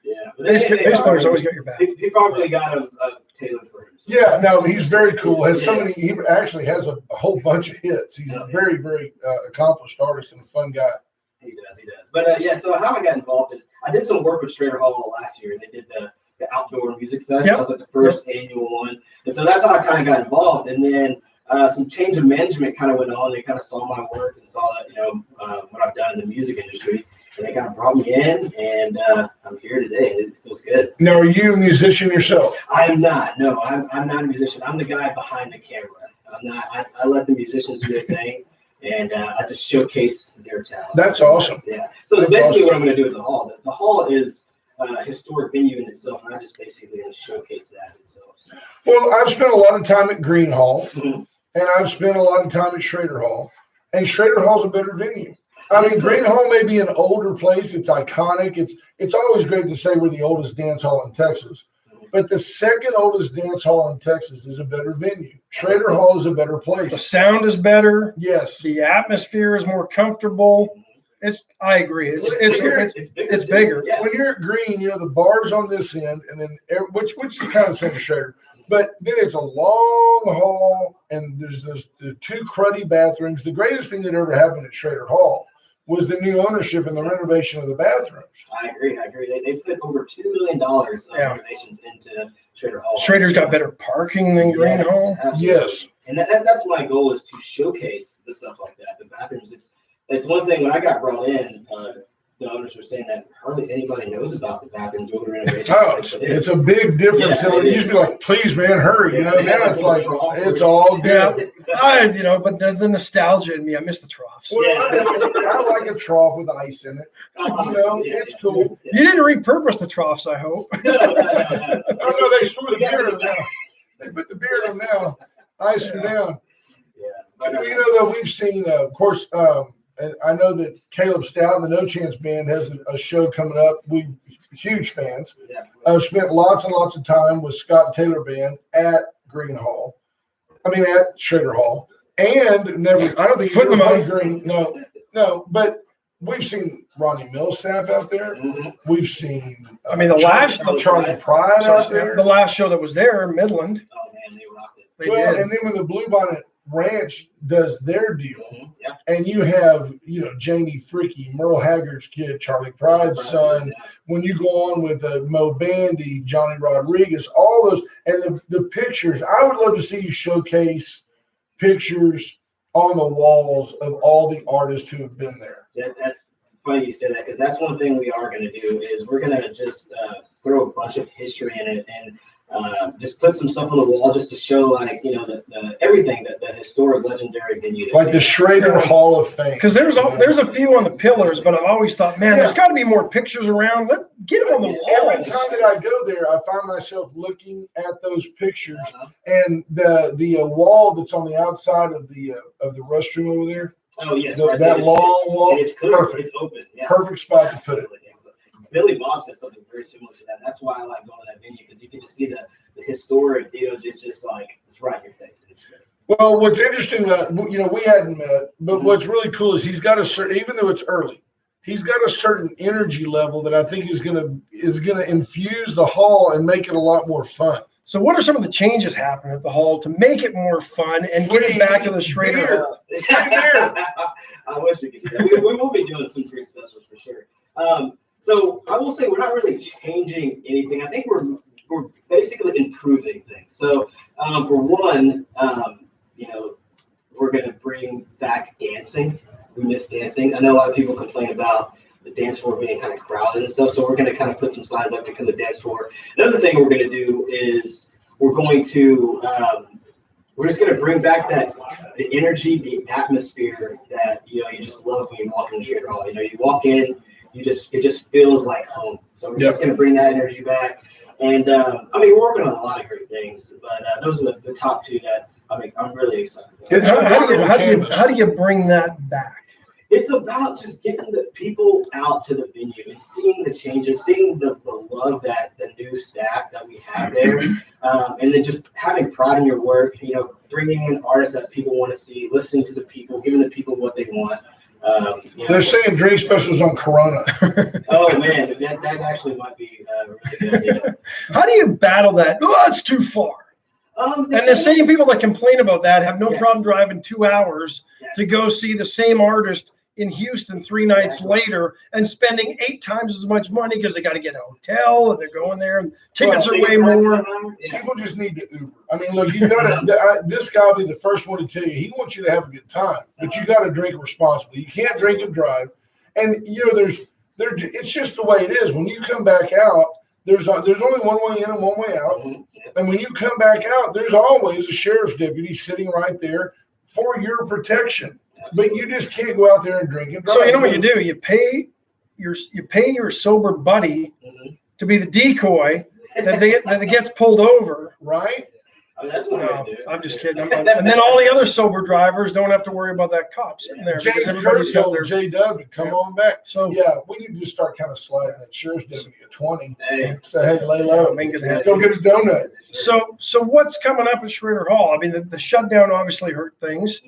Yeah. But Bass they players are- always got your back. He probably got him tailored for him. Yeah, no, he's very cool. Has so many. He actually has a whole bunch of hits. He's a very, very accomplished artist and a fun guy. He does. But so how I got involved is I did some work with Schrader Hall last year. They did the outdoor music fest. Yep. That was like the first annual one, and so that's how I kind of got involved. And then some change of management kind of went on. They kind of saw my work and saw that what I've done in the music industry, and they kind of brought me in, and I'm here today. It feels good. Now, are you a musician yourself? I'm not. No, I'm not a musician. I'm the guy behind the camera. I'm not. I let the musicians do their thing, and I just showcase their talent. That's awesome. Yeah. So That's basically, awesome. what I'm going to do at the hall. The hall is a historic venue in itself, and I just basically going to showcase that itself. So. Well, I've spent a lot of time at Green Hall, Mhm. and I've spent a lot of time at Schrader Hall, and Schrader Hall's a better venue. I mean, It's Green Hall may be an older place. It's iconic. It's always great to say we're the oldest dance hall in Texas, but the second oldest dance hall in Texas is a better venue. Schrader Hall is a better The place. sound is better. Yes. The atmosphere is more comfortable. I agree. It's bigger. Yeah. When you're at Green, the bar's on this end, and then which is kind of the same as Schrader, but then it's a long hall, and there's the two cruddy bathrooms. The greatest thing that ever happened at Schrader Hall was the new ownership and the renovation of the bathrooms. I agree. They put over $2 million of renovations into Schrader Hall. Schrader's got better parking than Green Yes, Hall. absolutely. Yes. And that's my goal, is to showcase the stuff like that. The bathrooms. It's one thing when I got brought in. The owners were saying that hardly anybody knows about the bathrooms or the renovations. Oh, they put in. it's a big difference. Yeah, it it used to be is. like, please, man, hurry. Yeah, Now it's like, it's all good. Yeah. But the nostalgia in me, I miss the troughs. Well, Yeah. I like a trough with ice in it. It's cool. You didn't repurpose the troughs, I hope. Oh, no, they store the beer in them now. They put the beer in them now. Ice them down. Yeah. Though we've seen, of course, and I know that Caleb Stout and the No Chance Band has a show coming up. We huge fans. Yeah. I've spent lots and lots of time with Scott Taylor Band at Green Hall. At Schrader Hall, and never. I don't think Putting them played on. Green. No. But we've seen Ronnie Millsap out there. Mhm. We've seen. The last Charlie Pride out there. the last show that was there, Midland, Oh man, they rocked it. they Well, did. and then when the Bluebonnet Ranch does their deal, Mhm. Yeah. and you have, Janie Freaky, Merle Haggard's kid, Charlie Pride's son. Yeah. When you go on with Mo Bandy, Johnny Rodriguez, all those, and the pictures, I would love to see you showcase pictures on the walls of all the artists who have been there. That's funny you say that, because that's one thing we are going to do is we're going to just throw a bunch of history in it, and just put some stuff on the wall just to show, like, you know, the everything, that the historic, legendary venue. that Like we the have. Schrader Hall of Fame. Because there's a few on the pillars, but I've always thought, man, there's got to be more pictures around. Get them on the Every walls. time that I go there, I find myself looking at those pictures, Uh-huh. and the wall that's on the outside of the restroom over there, Oh yes, that right there. long wall, And it's clear. perfect, It's open. Yeah. perfect spot to put it. Absolutely. Billy Bob said something very similar to that. That's why I like going to that venue, because you can just see the historic, you know, just like it's right in your face. It's great. Well, what's interesting about, you know, we hadn't met, but what's really cool is he's got a certain, even though it's early, he's got a certain energy level that I think is gonna infuse the hall and make it a lot more fun. So what are some of the changes happening at the hall to make it more fun and get it back to the Schrader Beer. Hall? I wish we could do that. We will be doing some drink specials for sure. So I will say we're not really changing anything. I think we're basically improving things. So for one, you know, we're going to bring back dancing. We miss dancing. I know a lot of people complain about the dance floor being kind of crowded and stuff. So we're going to kind of put some signs up because of the dance floor. Another thing we're going to do is we're just going to bring back the energy, the atmosphere that, you know, you just love when you walk in the Schrader Hall. You know, you walk in, it just feels like home. So we're just going to bring that energy back. And I mean, we're working on a lot of great things, but those are the top two that I'm really excited about. It's a wonderful canvas. How do you bring that back? It's about just getting the people out to the venue and seeing the changes, seeing the love that the new staff that we have there, and then just having pride in your work, you know, bringing in artists that people want to see, listening to the people, giving the people what they want. You know, They're saying drink specials on Corona. oh man, that actually might be a really good idea. How do you battle that? Oh, it's too far. And the same people that complain about that have no problem driving 2 hours to go see the same artist in Houston 3 nights later and spending 8 times as much money because they got to get a hotel and they're going there and tickets are way more. People just need to Uber. I mean, look, you got to. This guy will be the first one to tell you he wants you to have a good time, but you got to drink responsibly. You can't drink and drive, and you know it's just the way it is. When you come back out, there's only one way in and one way out, and when you come back out, there's always a sheriff's deputy sitting right there for your protection. But you just can't go out there and drink and drive. So you know what you do? You pay your sober buddy to be the decoy that gets pulled over. Right? I mean, that's one way to do it. I'm just kidding. And then all the other sober drivers don't have to worry about that cop sitting there because James everybody's Kirk got told their. J-Dub to come on back. So Yeah, we need to just start kind of sliding that sheriff's deputy at 20. Hey. Say, hey, lay low. ain't gonna happen. Go get a donut. So what's coming up at Schrader Hall? I mean, the shutdown obviously hurt things.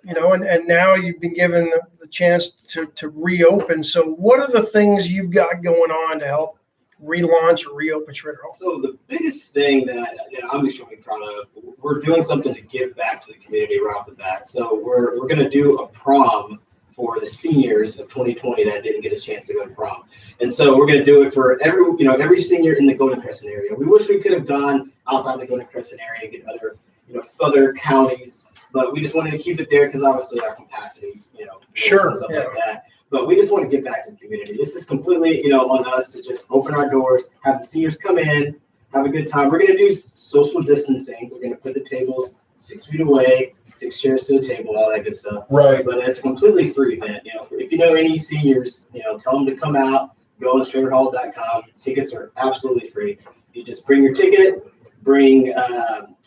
You know, and now you've been given the chance to reopen. So what are the things you've got going on to help relaunch or reopen Schrader Hall? So the biggest thing that I'm extremely proud of, we're doing something to give back to the community right off the bat. So we're going to do a prom for the seniors of 2020 that didn't get a chance to go to prom, and so we're going to do it for every senior in the Golden Crescent area. We wish we could have gone outside the Golden Crescent area and get other counties, but we just wanted to keep it there because obviously our capacity, Sure. and stuff like that. But we just want to give back to the community. This is completely, on us to just open our doors, have the seniors come in, have a good time. We're going to do social distancing. We're going to put the tables 6 feet away, 6 chairs to the table, all that good stuff. Right. But it's a completely free event. If you know any seniors, tell them to come out, go on SchraderHall.com. Tickets are absolutely free. You just bring your ticket, bring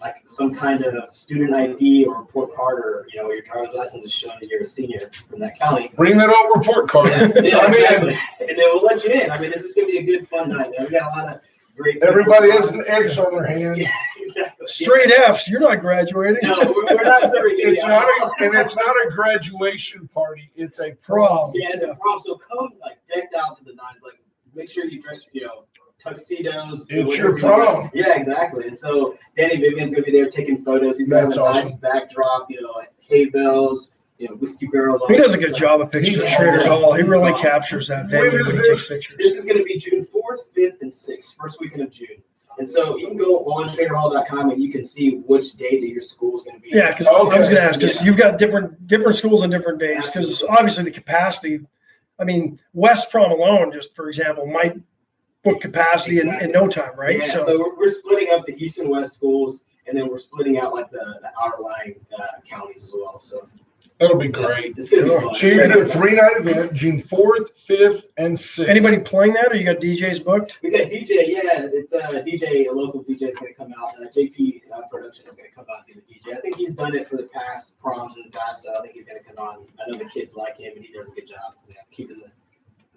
like some kind of student ID or report card or your driver's license to show that you're a senior from that county. Bring that old report card. Yeah, exactly. And then we'll let you in. I mean, this is going to be a good, fun night, man. We got a lot of great people. Everybody has an X on their hand. Yeah, exactly. Straight F's. You're not graduating. No, we're not serving It's not a graduation party. It's a prom. Yeah, it's a prom. So come decked out to the nines. Like, make sure you dress, tuxedos. It's your prom. Yeah, exactly. And so Danny Vivian's gonna be there taking photos. He's gonna have a nice backdrop, hay bells, whiskey barrels. He does a good job of pictures at Schrader Hall. He really Awesome. captures that When venue when is he this? takes pictures. This is gonna be June 4th, 5th, and 6th, first weekend of June. And so you can go on SchraderHall.com and you can see which day that your school is going to be. Yeah, because I was going to ask, because Yeah. you've got different schools on different days, because Absolutely. obviously the capacity, I mean, West Prom alone, just for example, might book capacity in no time, right? Yeah, so we're splitting up the east and west schools, and then we're splitting out like the outer line counties as well. So That'll be great. it's gonna be fun. So you're gonna do a 3-night event, June 4th, 5th, and 6th. Anybody playing that, or you got DJs booked? We got DJ, yeah, it's a local DJ is gonna come out. JP Productions is gonna come out and do the DJ. I think he's done it for the past proms in the past, so I think he's gonna come on. I know the kids like him, and he does a good job, keeping the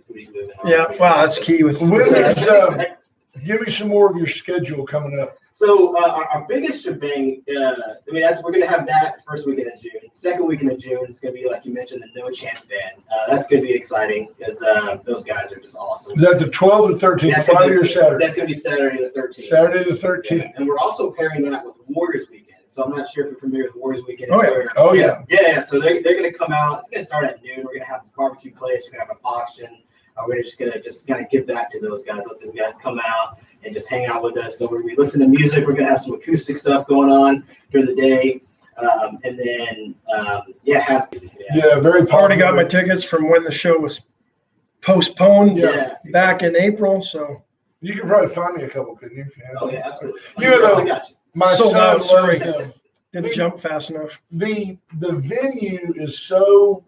booties moving. Yeah, wow, that's key with When that. is, give me some more of your schedule coming up. So our biggest shebang, we're gonna have that first weekend of June. Second weekend of June is gonna be, like you mentioned, the No Chance Band. That's gonna be exciting because those guys are just awesome. Is that the 12th or 13th, That's gonna Friday be- or Saturday? That's gonna be Saturday the 13th. Saturday the 13th. Yeah. And we're also pairing that with Warriors Weekend. So I'm not sure if you're familiar with Warriors Weekend. Oh, yeah. Where- Oh, yeah. Yeah, so they're gonna come out. It's gonna start at noon. We're gonna have a barbecue place. We're gonna have an auction. We're just gonna give back to those guys. Let them guys come out and just hang out with us. So we listen to music. We're gonna have some acoustic stuff going on during the day, and then Very I've already got my popular. tickets from when the show was postponed Yeah. back in April, so You could probably find me a couple, couldn't you? If you had Oh to? yeah, absolutely. You know, I got you. My Sold son out, loves sorry. them. didn't jump fast enough. The venue is so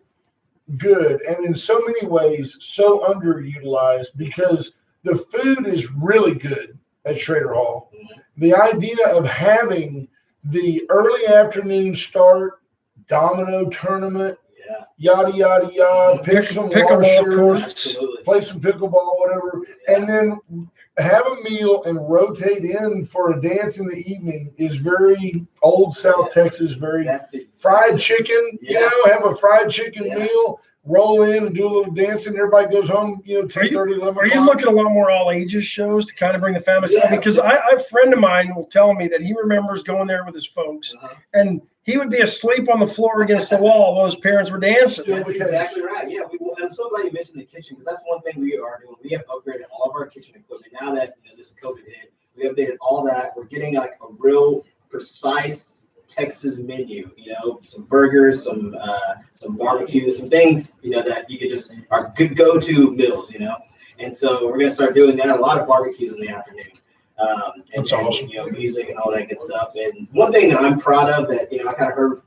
good and in so many ways so underutilized because the food is really good at Schrader Hall. The idea of having the early afternoon start, domino tournament, Yeah, yada yada yada, pick some Pickleball washers, course. absolutely. play some pickleball, whatever, and then have a meal and rotate in for a dance in the evening is very old South Texas, very That's it. fried chicken, Yeah. have a fried chicken Yeah. meal, roll in and do a little dancing. Everybody goes home, 10:30, 11 Are you o'clock. looking at a lot more all ages shows to kind of bring the family? Yeah. Because a friend of mine will tell me that he remembers going there with his folks, Uh-huh. and he would be asleep on the floor against the wall while his parents were dancing. Still That's the case. exactly right. Yeah, and I'm so glad you mentioned the kitchen because that's one thing we are doing. We have upgraded all of our kitchen equipment now that this COVID hit. We updated all that. We're getting like a real precise Texas menu. Some burgers, some barbecue, some things that you could just are good go-to meals. And so we're gonna start doing that. A lot of barbecues in the afternoon. And That's awesome. Music and all that good stuff. And one thing that I'm proud of that I kind of heard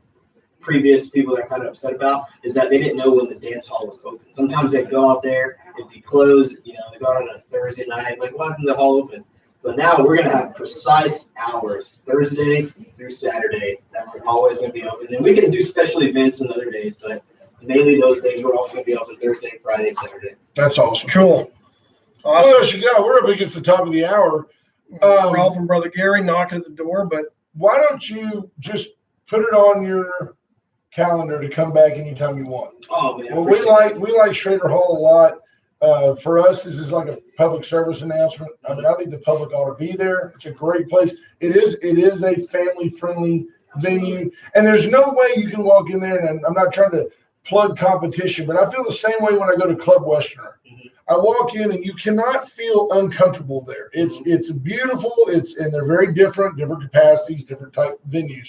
previous people that are kind of upset about is that they didn't know when the dance hall was open. Sometimes they'd go out there, it'd be closed, they go out on a Thursday night, like, why isn't the hall open? So now we're going to have precise hours, Thursday through Saturday, that we're always going to be open. And we can do special events on other days, but mainly those days we're always going to be open Thursday, Friday, Saturday. That's awesome. Cool. What Awesome. else you got? We're up against the top of the hour. Ralph and Brother Gary knocking at the door, but Why don't you just put it on your calendar to come back anytime you want? Oh, man. I Well, we appreciate like Schrader Hall a lot. For us, this is like a public service announcement. I mean, I think the public ought to be there. It's a great place. It is a family friendly venue, and there's no way you can walk in there. And I'm not trying to plug competition, but I feel the same way when I go to Club Westerner. I walk in and you cannot feel uncomfortable there. It's beautiful. And they're very different capacities, different type venues.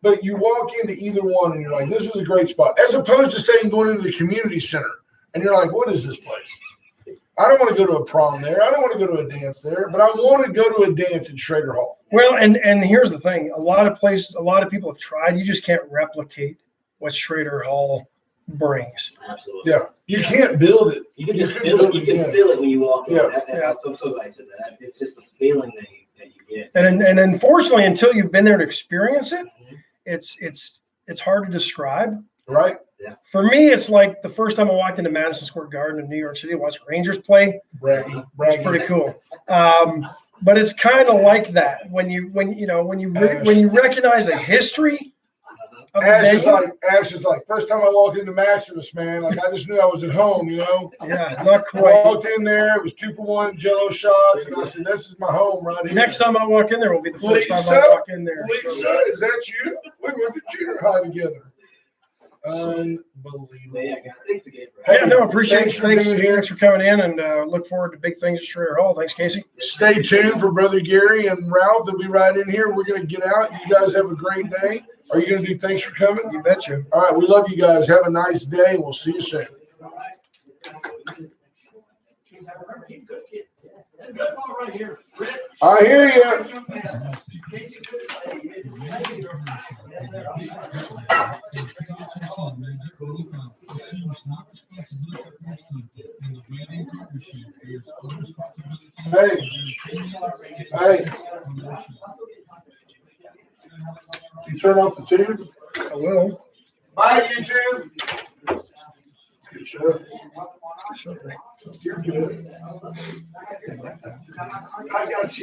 But you walk into either one and you're like, this is a great spot. As opposed to saying going into the community center and you're like, what is this place? I don't want to go to a prom there. I don't want to go to a dance there, but I want to go to a dance in Schrader Hall. well, and here's the thing: a lot of people have tried. You just can't replicate what Schrader Hall brings. Absolutely. Yeah. You can't build it. You can just You feel can it. You do it can again. feel it when you walk in. Yeah. Yeah. I'm so glad I said that. It's just a feeling that you get. And unfortunately, until you've been there to experience it, Mhm. it's hard to describe. Right? For me, it's like the first time I walked into Madison Square Garden in New York City, watched Rangers play. Braggy. It's pretty cool. But it's kind of like that when you recognize the history of the venue. Ash is like, first time I walked into Maximus, man, like I just knew I was at home, Yeah, not I quite. walked in there, it was 2-for-1 Jello shots, and I said, this is my home right here. Next time I walk in there will be the first time Lisa? I walk in there. Lisa, So, is that you? We went to junior high together. Unbelievable. So yeah, guys, thanks again. yeah, no, appreciate it. Thanks for being here. Thanks for coming in, and look forward to big things at Schrader Hall. Thanks, Casey. Stay tuned for Brother Gary and Ralph. They'll be right in here. We're going to get out. You guys have a great day. Are you going to do thanks for coming? You betcha. All right. We love you guys. Have a nice day, and we'll see you soon. I hear you. Hey, you turn off the tube? I will. Bye, YouTube. Good show. You're good. I got you.